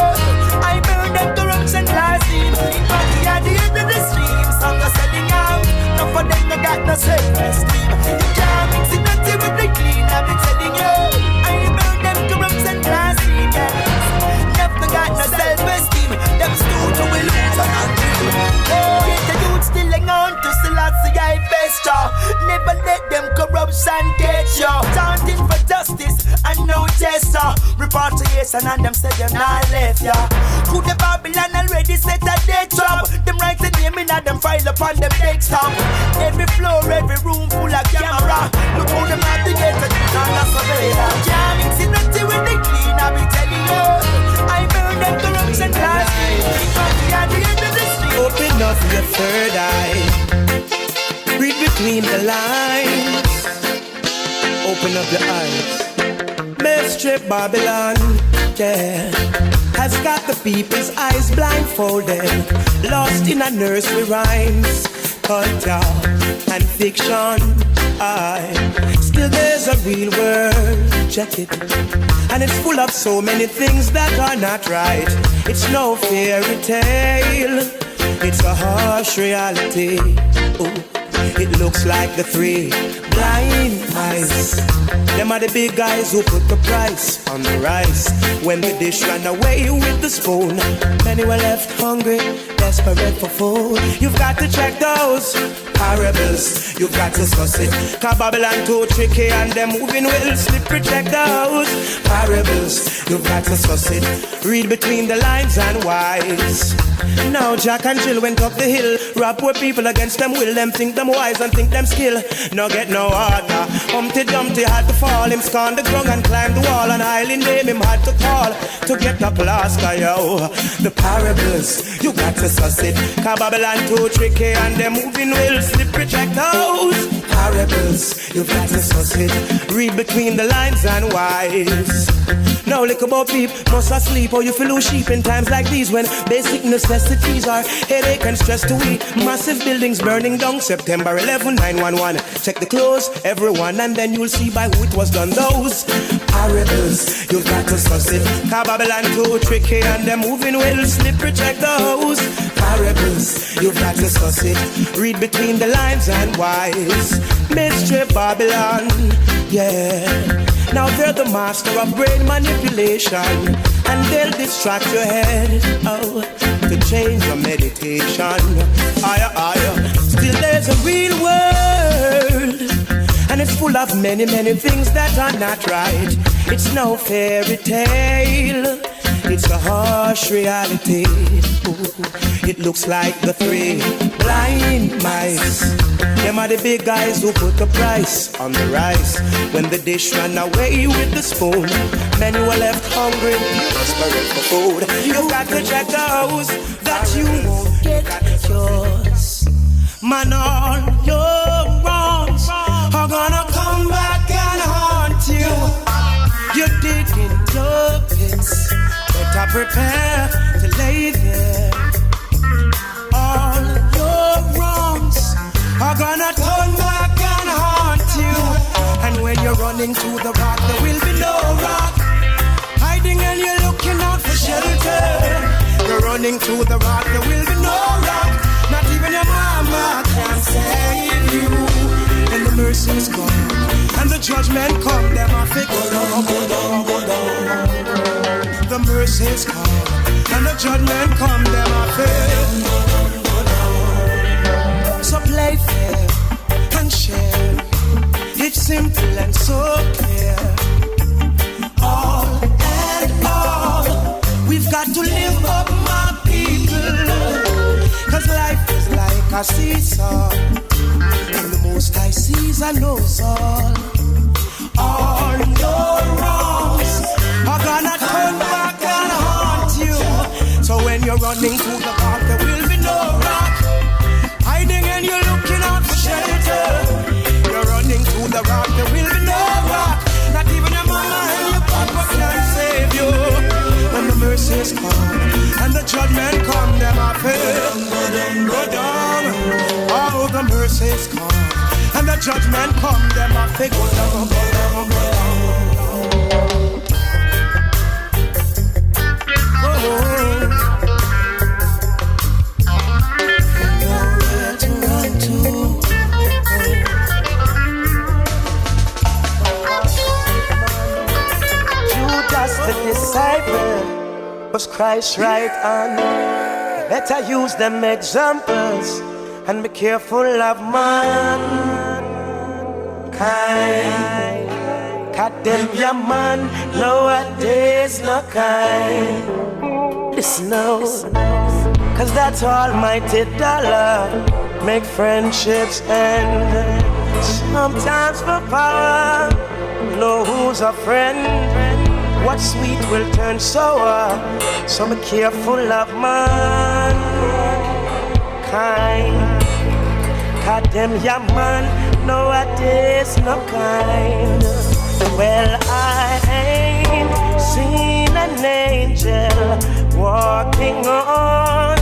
I burn them corruption last team. In Rocky at the end of the stream. Some are selling out. No for them they got no self-esteem. You can't mix it dirty with the clean, I be telling you. I burn them corruption last team. Never got no self-esteem. Them stood to will lose and dream. Oh, yet the youth still hang on to Selassie vesture. Never let them corruption get you. Chanting for justice and no gesture. Repatriation and them say them not left ya. Could the Babylon already set a dead trap? Them write the name in and them file upon them desktop. Every floor, every room full of camera. Look how them have to get a and a surveyor. Can't mix it dirty with the clean, I be telling you. I burn them corruption last night. At the end of the street. Open up your third eye. Read between the lines. Open up your eyes. Best trip Babylon, yeah, has got the people's eyes blindfolded, lost in a nursery rhymes, culture and fiction. Still there's a real world, check it. And it's full of so many things that are not right. It's no fairy tale, it's a harsh reality. Ooh. It looks like the three blind mice. Them are the big guys who put the price on the rice. When the dish ran away with the spoon, many were left hungry, desperate for food. You've got to check those parables, you've got to suss it. 'Cause Babylon too tricky and them moving will slippery. Check those parables, you've got to suss it. Read between the lines and wise. Now Jack and Jill went up the hill. Rap with people against them will. Them think them wise and think them skill. No get no harder. Humpty Dumpty had to fall. Him scorn the ground and climb the wall. An island name him had to call to get the class. Yo, the parables, you got to suss it. 'Cause Babylon too tricky and them moving will slippery. Check those parables, you got to suss it. Read between the lines and wise. Now look about people must asleep or you feel lose sheep in times like these when basic necessities are headache and stress to eat. Massive buildings burning down September 11, 911. Check the clothes, everyone, and then you'll see by who it was done. Those parables, you've got to suss it. 'Cause Babylon too tricky and they're moving well slippery. Check those parables, you've got to suss it. Read between the lines and wise. Mystery Babylon, yeah. Now they're the master of brain manipulation, and they'll distract your head, oh, to change your meditation. Still there's a real world, and it's full of many, many things that are not right. It's no fairy tale, it's a harsh reality. Ooh, it looks like the three blind mice. Them are the big guys who put the price on the rice. When the dish ran away with the spoon, many were left hungry, desperate for food. You got to check those that you won't get yours. Man, all your wrongs are gonna come back and haunt you. You dig into pits, better prepare to lay there. All your wrongs are gonna turn back and haunt you. And when you're running to the rock, there will be no rock. Hiding and you're looking out for shelter. You're running to the rock, there will be no rock. Not even your mama can save you. And the mercy's gone, and the judgment come, them I think go down, go down, go down. The mercy's gone, and the judgment come, them I think go down, go down. So play fair and share. It's simple and so clear. All and all, we've got to live up, my people. 'Cause life is like a seesaw, and the Most High sees and knows all. All your wrongs are gonna turn back and haunt you. So when you're running through the park, there will be no rock. Hiding and you're looking out for shelter. You're running through the rock, there will be no rock. Not even your mama and your papa can save you. When the mercies come and the judgment come, them I fail. Go down. All the mercies come and the judgment come, them I fail. Go down, go down, go down. The disciple was Christ's right hand. Better use them examples and be careful of mankind. Condemn your man, nowadays no kind. Listen now, 'cause that's almighty dollar make friendships end. Sometimes for power, know who's a friend. What's sweet will turn sour, so be careful of mankind. Condemn your man, nowadays no kind. Well, I ain't seen an angel walking on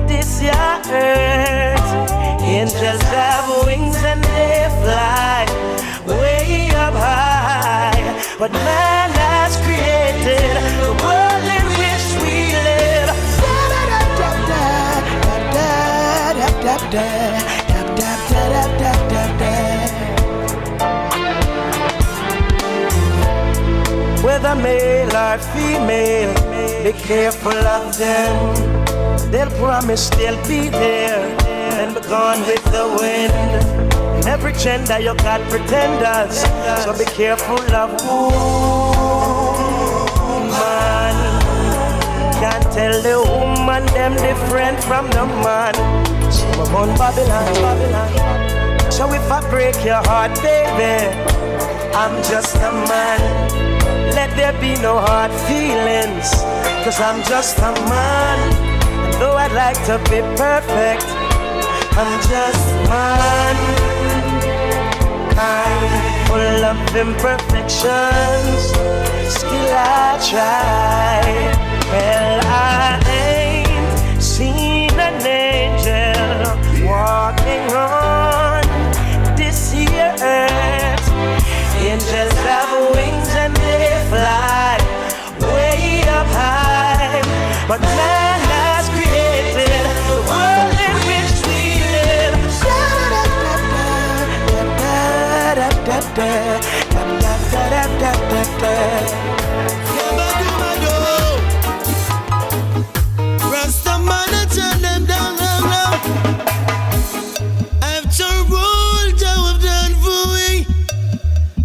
this here earth. Angels have wings and they fly but man has created the world in which we live. Whether male or female, be careful of them. They'll promise they'll be there and be gone with the wind. In every gender you got pretenders, so be careful of woman. Can't tell the woman them different from the man. So I'm on Babylon. So if I break your heart, baby, I'm just a man. Let there be no hard feelings, 'cause I'm just a man. And though I'd like to be perfect, I'm just man. I'm full of imperfections, still I try. Well, I ain't seen an angel walking on this here earth. Angels have wings and they fly way up high, but man has created the world in which we live. Rasta man, I turn them down, low. After all that we've done for we,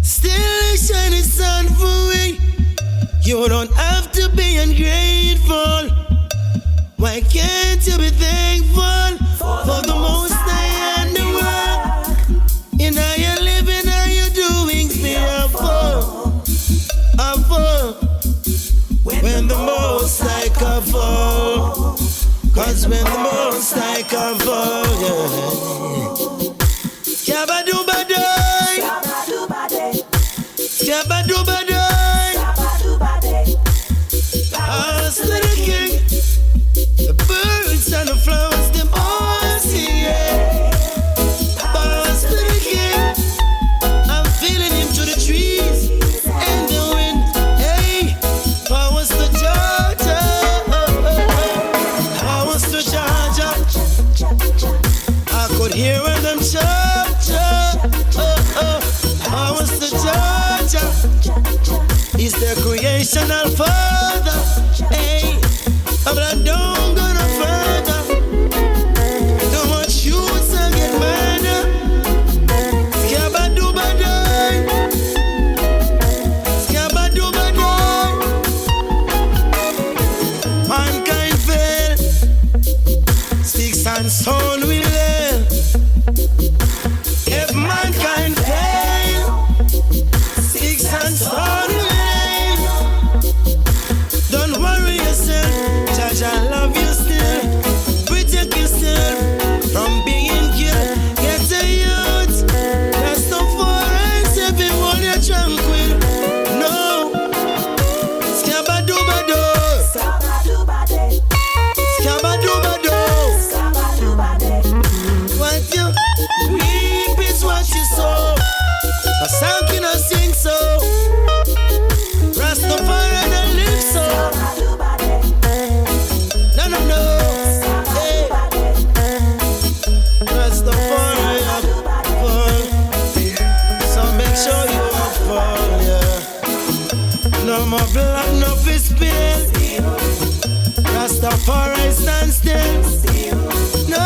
still a shining sun for we. You don't have to be ungrateful. Why can't you be thankful for the most high and the world? In how you living, how you doing, fearful. When the most high can fall, 'cause when the most high can fall, yeah. Skabba-dooba-day, skabba-dooba-day, pass to the king. The birds and the flowers, them all sing, yeah. Pass to the king. I'm feeling him through the trees and the wind. Hey, powers to Georgia, powers to Georgia. I could hear them chop, powers to Georgia. He's their creational father. Hey, but I don't go no further. Too much youths will get murdered. Skabba-dooba-day, skabba-dooba-day. Mankind fail, sticks and stone will live. If mankind fail, sticks and stone will live. Don't worry yourself, Judge, I love you still. Protect yourself from being killed. Get a youth, that's not for us. Everyone you're tranquil. No, skabba-dooba-do, skabba-dooba-do. What you reap is what you sow. A song cannot sing so. Rastafari don't live so. No. Hey. Rastafari up fall. So make sure you up fall, yeah. No more blood, no fist spill. Rastafari stand still. No.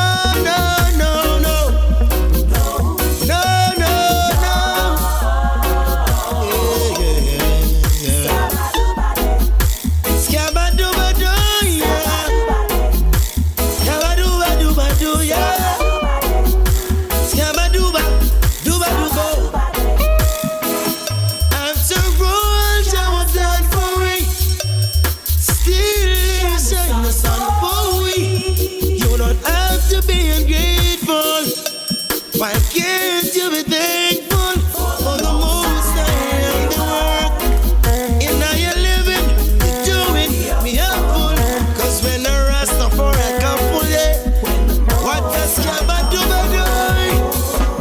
Why can't you be thankful for the most high and the work? In how you living, you doing me helpful. 'Cause when a Rastafari come full, yeah. What does skabba-dooba-do?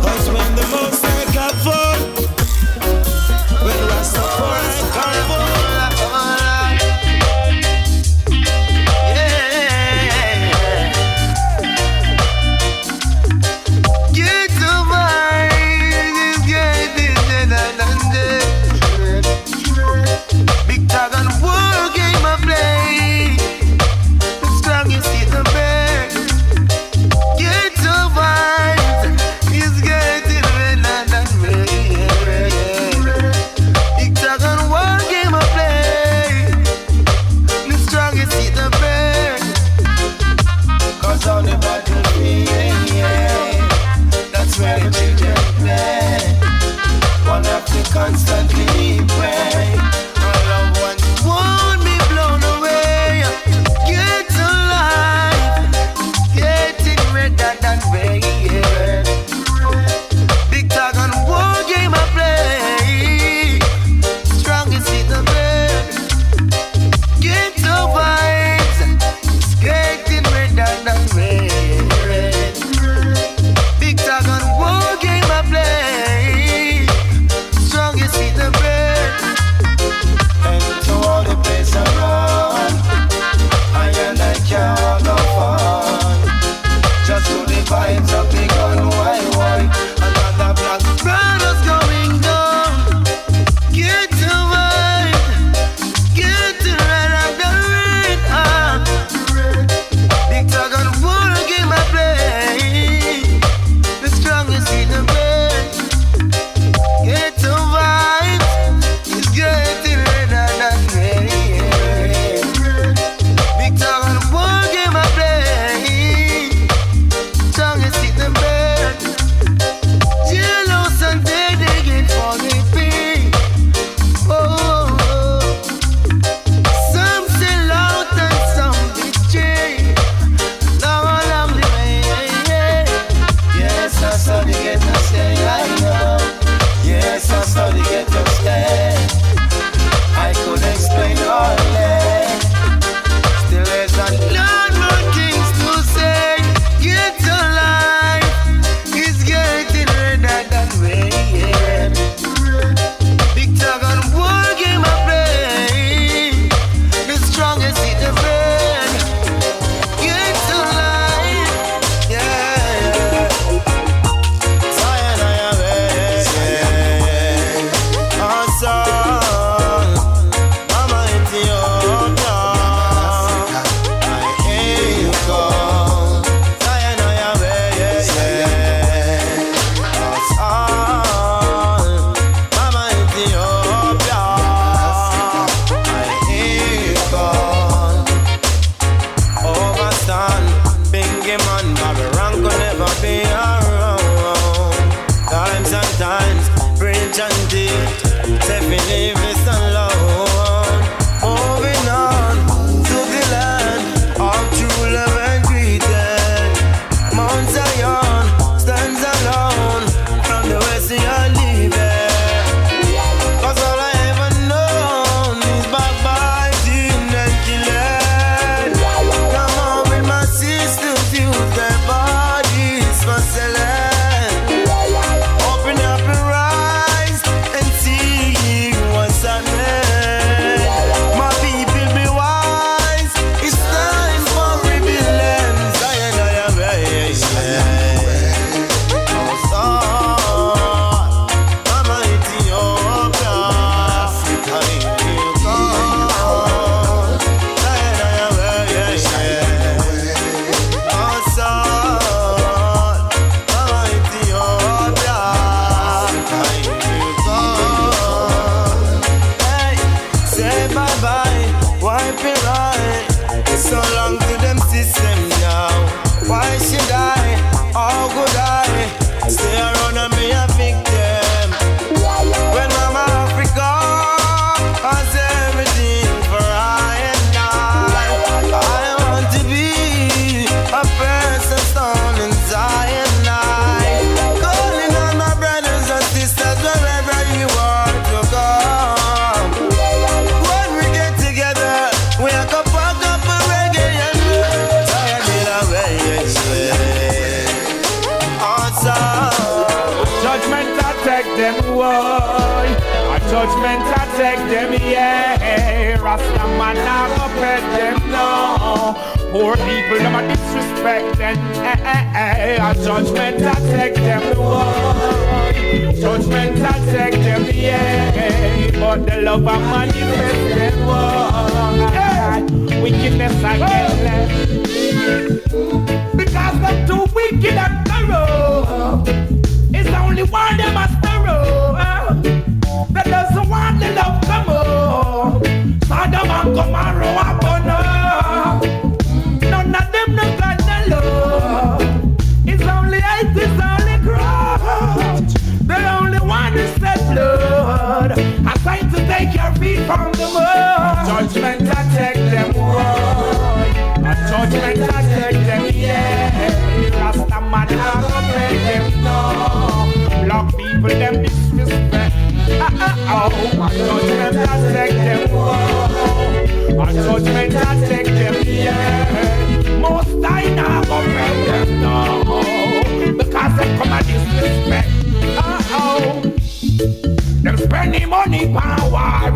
'Cause when the most high come full, when Rastafari them, why? A judgment attack them, yeah. Rasta man now go pet them, no. Poor people, them a disrespect them, A judgment attack them, why? Judgment attack them, yeah. But the love of manifest them, why? Wickedness again, because them too wicked and thorough. It's only one them a thorough. That doesn't want the love come on. Sodom and Gomorrah upon her. None of them no got no love. It's only hate, it's only grudge. The only one who said blood. Assigned to take your feet from the mud. Judgment attack them, boy. A judgment attack them, yeah. Rasta man now go take them, no. Black people them disrespect. Oh, a judgment attack them, oh. A judgment attack them, yeah. Most I now go take them, no. Because they come and disrespect. Them spending money power.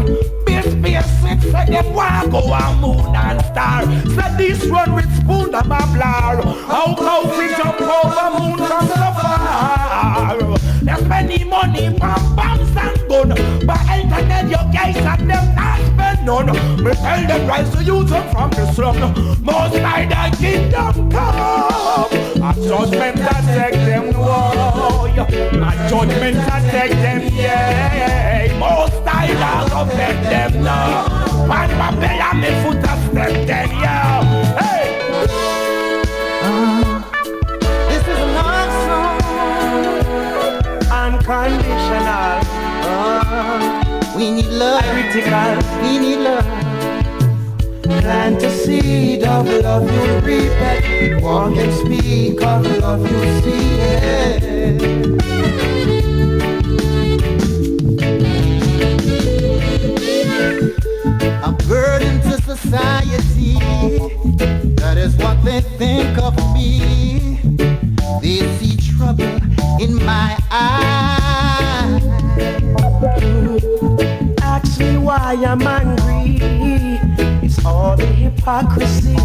Space six say them want go on moon and star. Say this run with spoon and bablar. How cows we jump over moon from so far. They spending money from bombs and gun. But internet your guys and them not spend none. Me tell them rise to use them from the slum. Most like the kingdom come. A judgment that take them whoa. A judgment that take them yeah. Most I love of them now. And my belly and my foot a step them yeah. Hey. This is a love song. Unconditional. We need love. Critical. We need love. Plant a seed of love you reap it. Walk and speak of love you see it. A burden to society. That is what they think of me. They see trouble in my eyes. Ask me why I'm angry. It's all the hypocrisy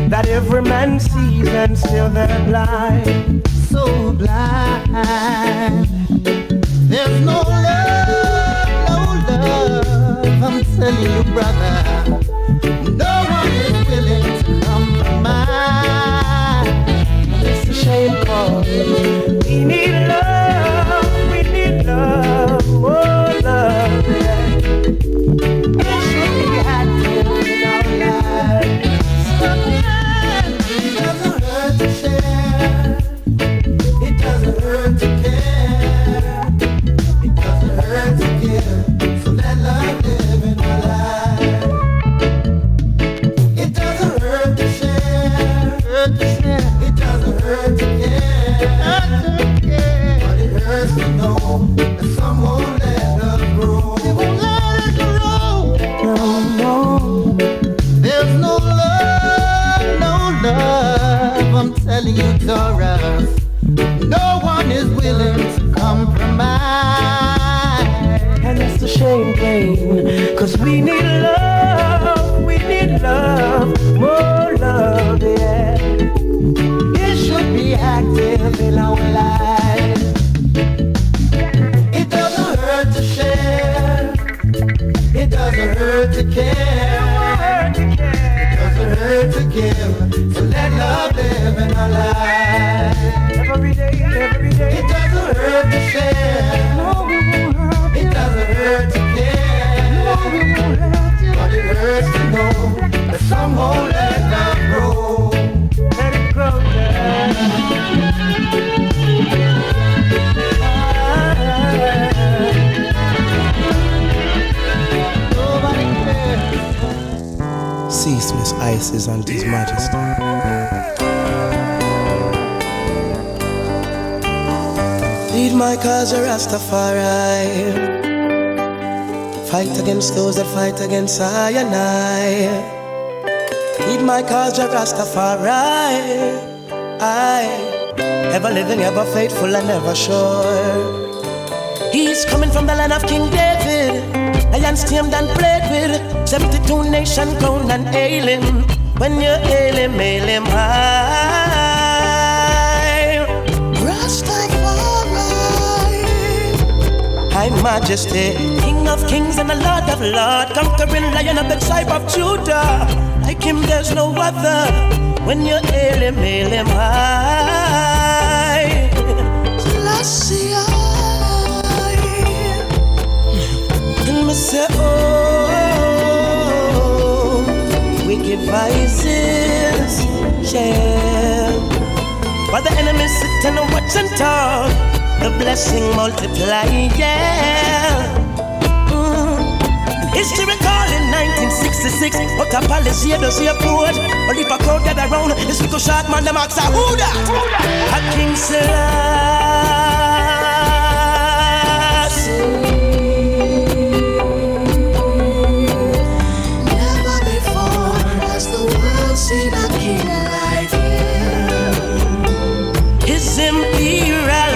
that every man sees and still they're blind. So blind. There's no love, no love. I'm telling you, brother, no one is willing to compromise. It's a shame, cause we need love, more love, yeah. It should be active in our lives. It doesn't hurt to share. It doesn't hurt to care. It doesn't hurt to give. So let love live in our lives. It doesn't hurt to share. It doesn't hurt to care. But it hurts to know that some won't let love grow. They won't let it grow. No. There's no love, I'm telling you, Tarrus. No one is willing to compromise. And that's a shame, babe, cause we need love, more love, yeah. It should be active in our lives. It doesn't hurt to share. It doesn't hurt to care. It doesn't hurt to give. So let love live in our lives. Every day. It doesn't hurt to share. It doesn't hurt to care. But it hurts to know that some won't let love grow. Let it grow, yeah. Nobody cares. Ceaseless ices and His Majesty. Lead my cause, a Rastafari. Fight against those that fight against I and I. Lead my cause, a Rastafari. I ever living, ever faithful, and never sure. He's coming from the land of King David. Lions tamed and played with. 72 nation crowned and hail him. When you hail him high. Rastafari, High Majesty, King of Kings and the Lord of Lords, conquering Lion of the tribe of Judah. Like him there's no other. When you hail him high. Selassie, and me say, oh, wicked vices, yeah. While the enemy sit and watch and talk, the blessing multiply, yeah. History recalling 1966, but a palace here does here port. Or if a crowd get around, this little short man, the marks are who that? A King Selassie. Never before has the world seen a king like him. His imperial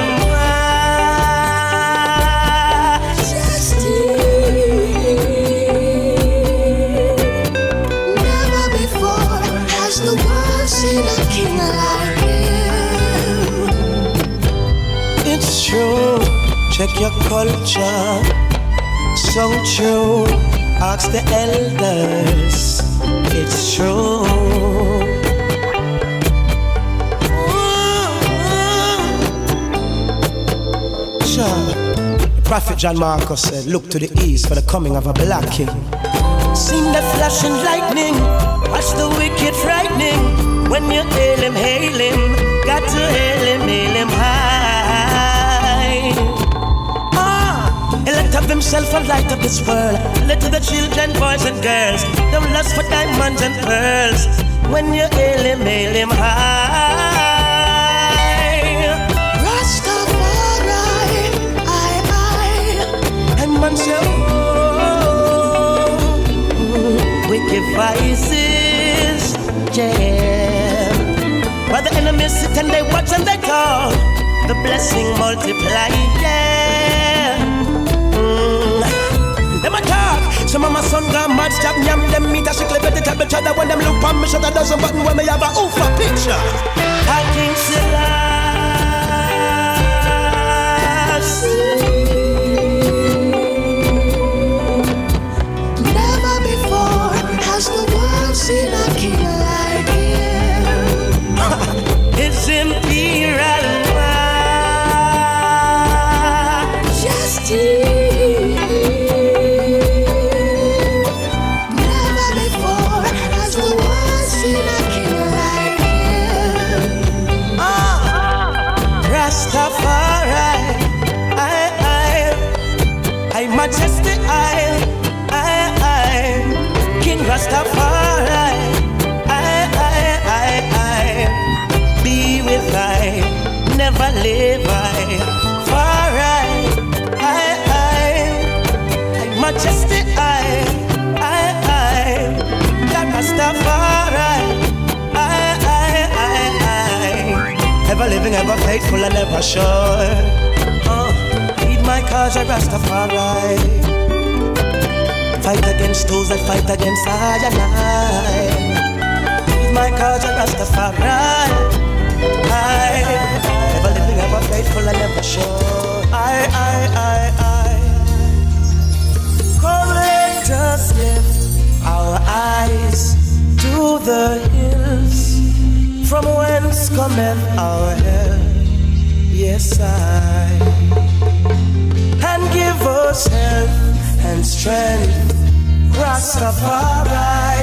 majesty. Never before has the world seen a king like him. It's true, check your culture. So true, ask the elders. It's true. The prophet John Marcus said, look to the east for the coming of a black king. Seen the flashing lightning, watch the wicked frightening. When you hail him, got to hail him high. Elect of himself a light of this world. Let to the children, boys and girls, them lust for diamonds and pearls. When you hail him high. Rastafari, and man say, oh, wicked vices, yeah. While the enemies sit and they watch and they call, the blessing multiply, yeah. Them a talk, some of my son got mad, stop nyam, them meet a sickly vegetable cheddar. When them look on me, shut a dozen button when me have a oofa picture. I King Selassie. Never before has the world seen a king like him. His imperial majesty. Majesty, King Rastafari, be with I, never leave I, far Majesty, that Rastafari, ever living, ever faithful, and ever sure. My cause I Rastafari. Fight against those that fight against I and I. My cause I Rastafari. Ever living, ever faithful, and never sure. Come let us lift our eyes to the hills, from whence cometh our help. Yes, and give us health and strength, Rastafari.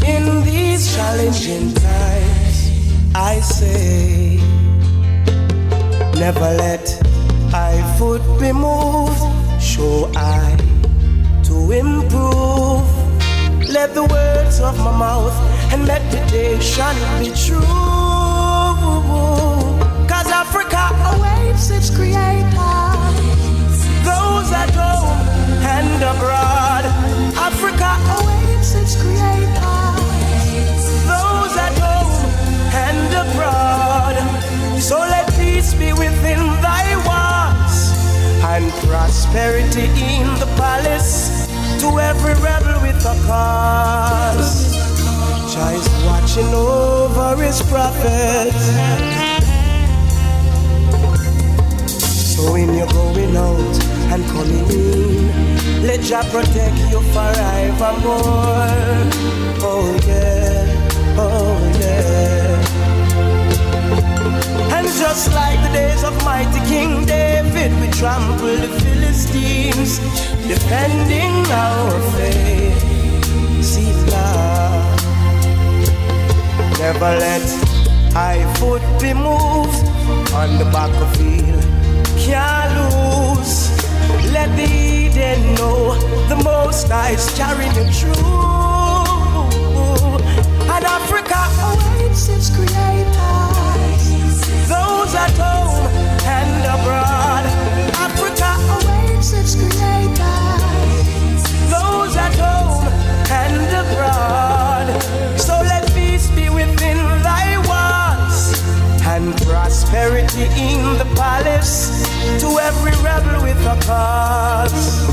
In these challenging times, I say, never let I foot be moved. Show I to improve. Let the words of my mouth and meditation be true. 'Cause Africa awaits its creator. Those at home and abroad, Africa awaits its creator. Those at home and abroad, so let peace be within thy walls and prosperity in the palace to every rebel with a cause. Jah is watching over his prophets. So when you're going out and coming in, let Jah protect you forevermore. Oh yeah, oh yeah. And just like the days of mighty King David, we trample the Philistines, defending our faith. Sizzla. Never let high foot be moved on the battlefield. Can't lose. Let the Eden know the Most High is carrying you through. And Africa awaits its creators. Those at home and abroad. Africa awaits its creators. Those at home and abroad. So let peace be within thy walls and prosperity in the palace to every rebel with a cause.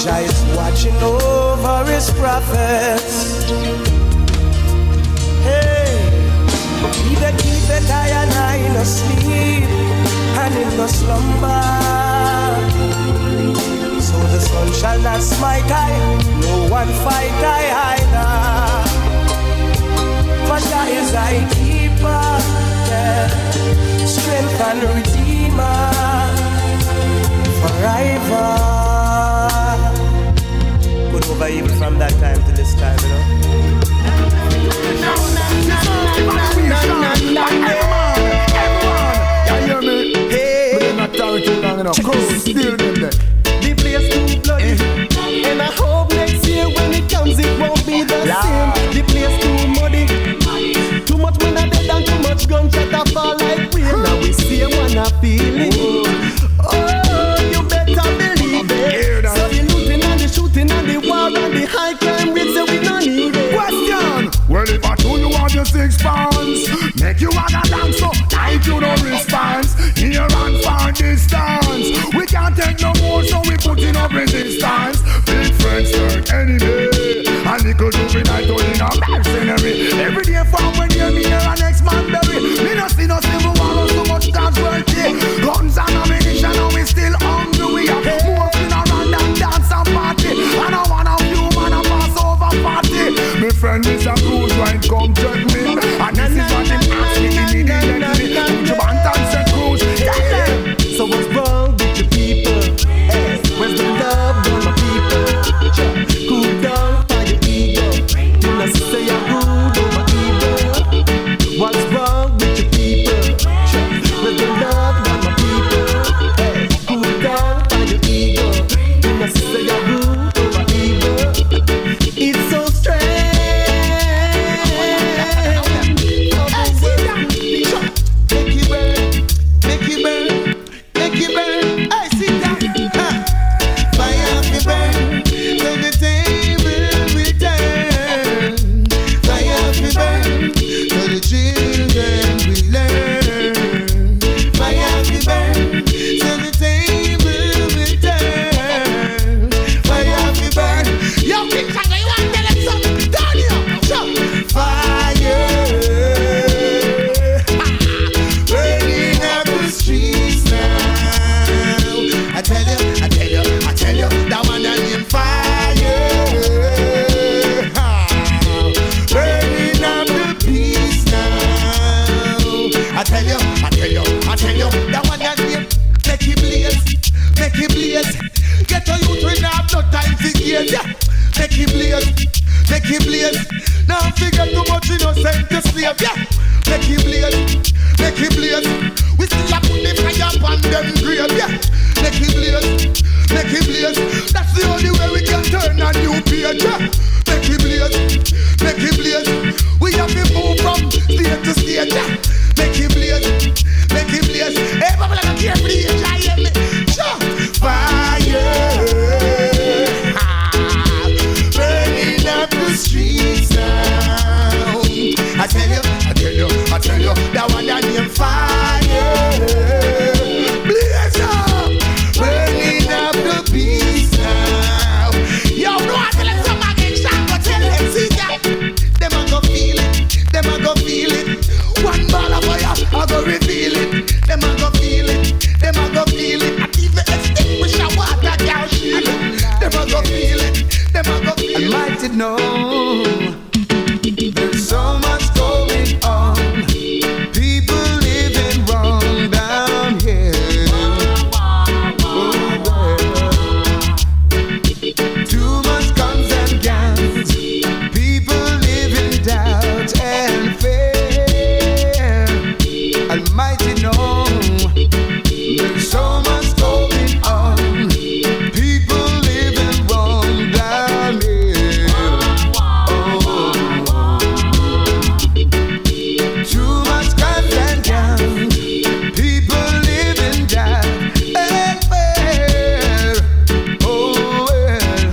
Jah is watching over his prophets. Hey, he that keepeth I and I in a sleep and in the slumber. So the sun shall not smite I, no one fight I either. For Jah is thy keeper, yeah, strength and redeemer forever. Good over evil from that time to this time, you know. Everyone, you hear me? Hey, but not tarry too long enough. Cool, still them there. The place too bloody, and I hope next year when it comes it won't be the same. The place too muddy, too much men are dead and too much gunshot a fall like rain. Now we see one a feeling. Oh, you better believe it. So the looting and the shooting and the war and the high crime rates that we don't need it. Question. Well, if I told you want your 6 pounds, make you want a dance so tight you no response. Here and far distance, we can't take no more, so we put in up resistance. Big friends turn enemy, and little juvenile to in a bad scenery. Every day from when you me here and next man bury. Me no see no civil war, no so much casualty. Guns and ammunition, and we still hungry. We have more in a random dance and party, and I want a few man a pass over party. My friend is a cruise line, come check me. And this is what them ask me immediately. Put your Banton said cruise, tell them. So what's wrong with the people? Hey, where's the love of my people? Cool down by your ego. You must say you're good over evil. What's wrong with your people? Where's the love of my people? Hey, cool down by your ego. You must say you're good over evil. It's so strange. Make it blaze. Now figure too much innocent to slave, yeah. Make it blaze. We still a put the fire upon them grave, yeah. Make it blaze. That's the only way we can turn a new page, yeah. Make it blaze. We have to move from state to state, yeah. Make it blaze. Hey, people like a carefree, I hear me. Sure. Fire. Streets now. I tell you, that one that name fire. Blaze up, burning up the beat. One ball of fire, I go reveal it. Them a go feel it. Them a go feel it. I keep the extinguisher water can't shield it. Them a go feel it. Them a go feel it. Almighty know there's so much going on. People living wrong down here. Too much guns and gangs. People live in doubt and fear. Almighty know there's so much going on. People living wrong down here. Too much guns and gangs. People live in doubt and fear. Oh well.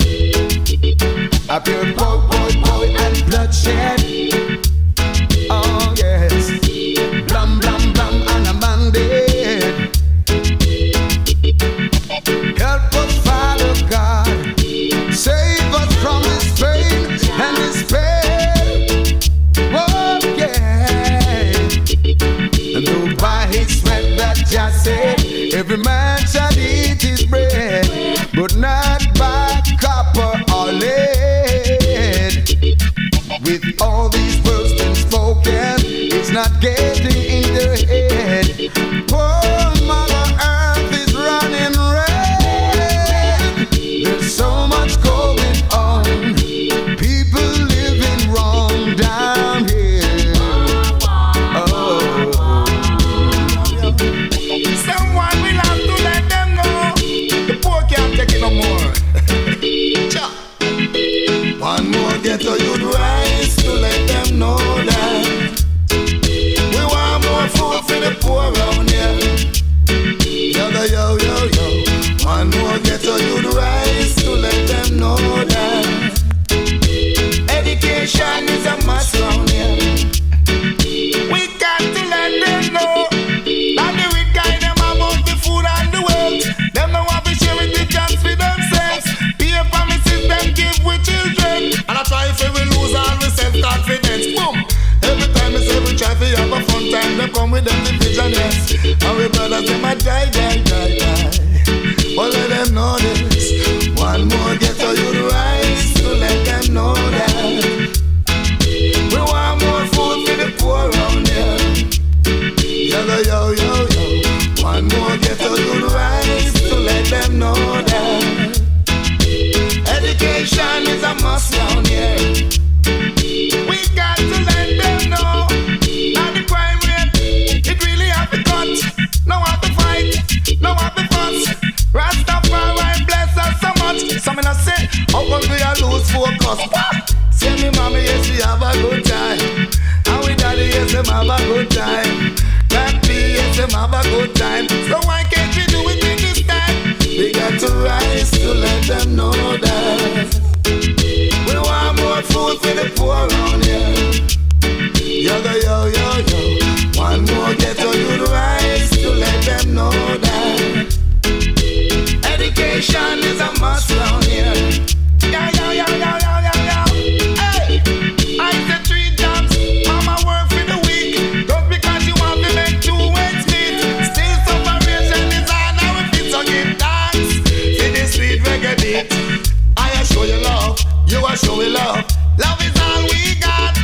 A pure boy and bloodshed. Oh yes. Blam blam blam and a man dead. Help us, Father God. Save us from this pain and this pain. Oh yeah. And though by his sweat that just said, every man shall eat his bread, but not by copper or lead. With all these words been spoken, it's not getting in their head. Poor Mother Earth is running red. There's so much going on. People living wrong down here. Oh. Someone will have to let them know the poor can't take it no more. Cha. One more ghetto you'd rise to let them know that we want more food for the poor around here. Yo, yo, yo, yo. One more ghetto you'd rise to let them know that education is a must round here. We got to let them know that the rich guy them about the food and the wealth. Them no want to share it with just for themselves. Peer promises them give with children, and I try if we lose all we self-confidence. Boom. Every time we say we try to have a fun time, them come with them divisionless. And we brothers them a die. Well, let them know this. One more ghetto you'd rise to let them know that we want more food for the poor around here. Yo, yo, yo, yo. One more ghetto you'd rise to let them know that education is a must down here. We got to let them know that the crime rate, it really have to cut. No have to fight, no have to fuss. Rastafari bless us so much. Some in a say, how come we a lose focus? What? Say me mommy, yes, she have a good time. And we daddy, yes, them have a good time. Papi, yes, them have a good time. So why can't we do it in this time? We got to rise to let them know that we want more food for the poor around here. Yo, yo, yo, yo. One more ghetto you'd rise to let them know that education is a must round here. Yo, yo, yo, yo, yo, yo, yo. Hey, I said 3 jobs, mama work for the week. Just because you want to make 2 ends meet. Still separation is hard, now we fit so give thanks for this sweet reggae beat. I show you love, you are showing love. Love is all we got.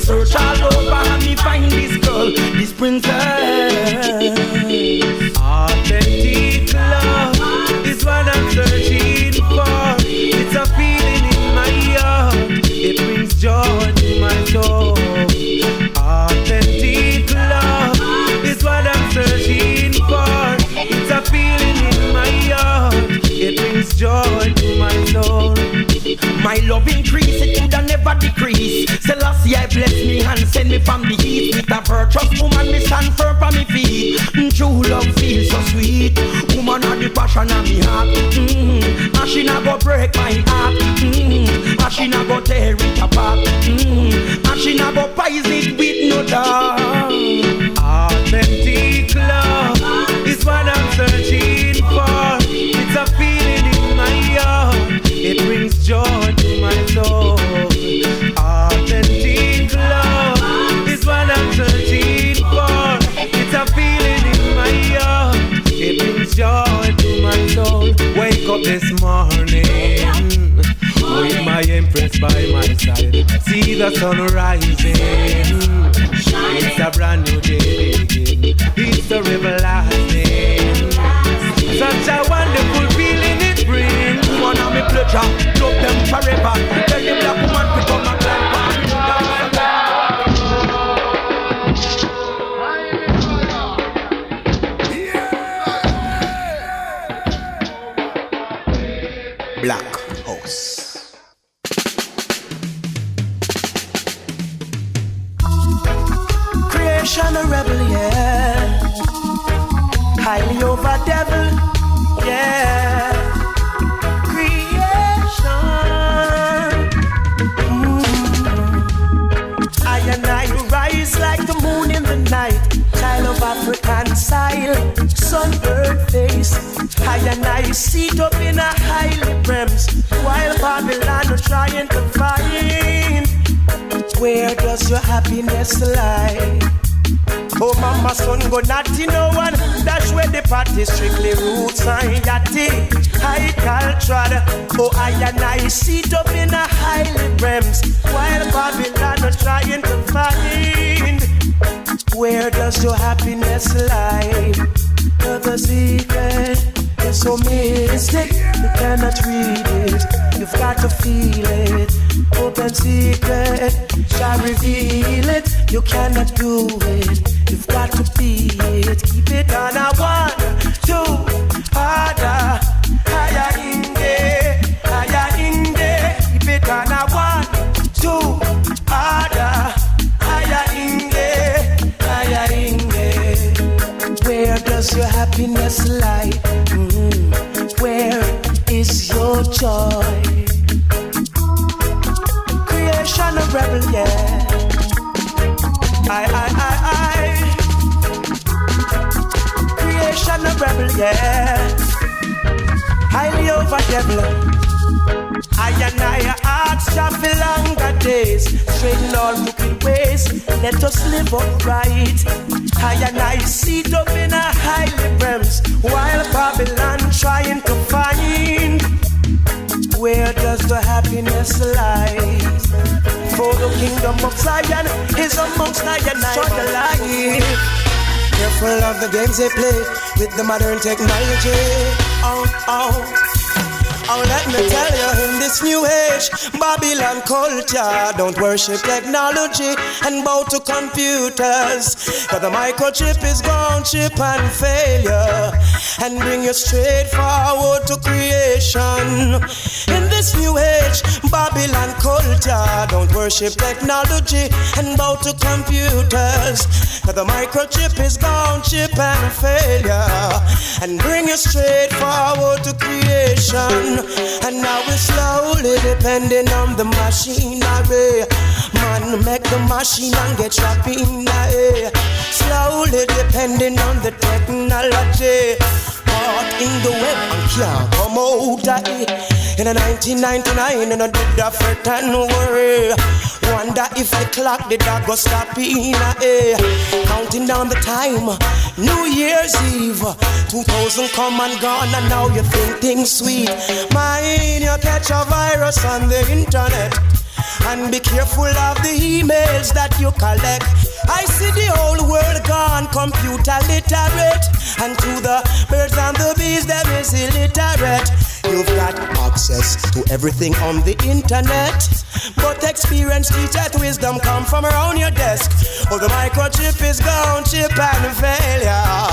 search all over and me find this girl, this princess. Authentic love is what I'm searching for. It's a feeling in my heart, it brings joy to my soul. Authentic love is what I'm searching for. It's a feeling in my heart, it brings joy to my soul. My love increase, it could never decrease. Selassie, I bless me and send me from the east. With a virtuous woman, me stand firm on me feet. True love feels so sweet. Woman are the passion of me heart. And she not go break my heart. And she not go tear it apart. And she not go poison it with no doubt. Authentic love is what I'm searching for. It's a feeling in my heart, it brings joy to my soul. Authentic love is what I'm searching for. It's a feeling in my heart, it brings joy to my soul. Wake up this morning with my empress by my side. See the sun rising. It's a brand new day again. It's a everlasting. Such a wonderful feeling it brings. One of me pleasure, love them forever. Tell the black woman to come and Black House. Creation a rebel, yeah. Highly over devil, yeah. Creation. I and I rise like the moon in the night. Child of African style, sunburned face. I and I sit up in a highly brems, while Babylon is trying to find. Where does your happiness lie? Oh, mama, son, go naughty, no one. That's where the party strictly roots and yachty. High culture. Oh, I and I sit up in a highly brems, while Babylon is trying to find. Where does your happiness lie? The secret is so mystic, you cannot read it. You've got to feel it. Open secret shall reveal it. You cannot do it. You've got to be it. Keep it on a 1, 2, harder, higher in there, higher in there. Keep it on a 1, 2, harder, higher in there, higher in there. Where does your happiness lie? Where is your joy? Creation a rebel, yeah. I. Creation a rebel, yeah. Highly over devil. I and I ask Jah for longer days, straighten all crooked ways. Let us live upright. I and I sit up in a highly brems, while Babylon trying to find. Where does the happiness lie? For the kingdom of Zion is amongst I and I struggle life. Careful of the games they play with the modern technology. Oh, let me tell you, in this new age, Babylon culture don't worship technology and bow to computers. Cause the microchip is gone, chip and failure, and bring you straight forward to creation. In this new age, Babylon culture don't worship technology and bow to computers. Cause the microchip is gone, chip and failure, and bring you straight forward to creation. And now we're slowly depending on the machinery. Man, make the machine and get shopping. Slowly depending on the technology. Caught in the web and can't come out. In a 1999, and I did that fret and worry. Wonder if the clock did I go stop in. Counting down the time, New Year's Eve, 2000 come and gone, and now you think things sweet. Mine, you catch a virus on the internet. And be careful of the emails that you collect. I see the whole world gone computer literate, and to the birds and the bees them is illiterate. You've got access to everything on the internet, but experience teaches wisdom come from around your desk. Oh, the microchip is gone, chip and failure,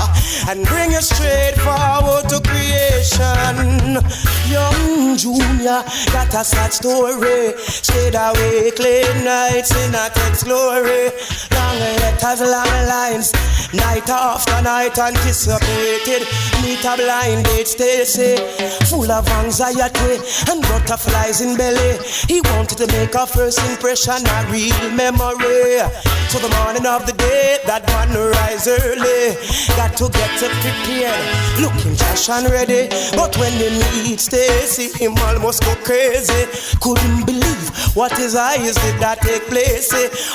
and bring you straight forward to creation. Young Junior got a sad story, stayed awake late nights in a text glory. Long letters, long lines, night after night anticipated. Meet a blind date Stacy, full of anxiety and butterflies in belly. He wanted to make a first impression, a real memory. So the morning of the day, that man rise early, got to get prepared, looking fresh and ready. But when they meet Stacy, him almost go crazy. Couldn't believe what his eyes did that take place.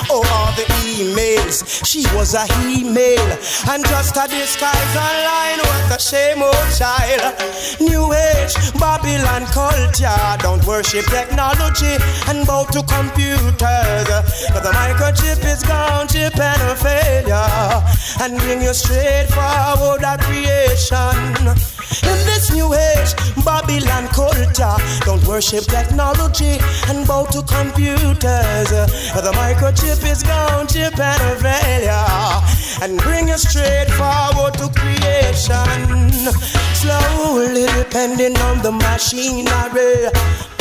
Oh, all the emails, she was a email, and just a disguise online. What a shame, oh child. New age, Babylon culture, don't worship technology and bow to computers. But the microchip is gone, chip and a failure, and bring you straight forward to creation. In this new age, Babylon culture, don't worship technology and bow to computers. The microchip is gone, chip and a failure, and bring you straight forward to creation. Slowly depending on the machinery,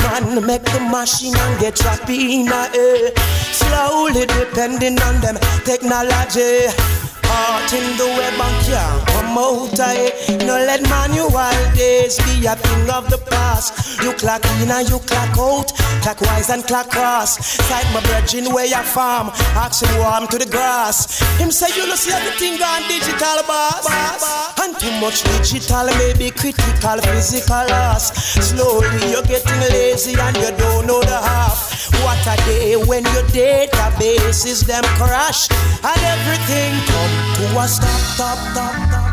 man make the machine and get trapped in a slowly depending on them technology. Art in the web and can't come out. No let manual days be a thing of the past. You clock in and you clock out, clockwise and clock cross. Sight my brethren where you farm, action warm to the grass. Him say you know see everything gone digital, boss. And too much digital may be critical, physical loss. Slowly you're getting lazy and you don't know the half. What a day when your databases them crash and everything come to a stop.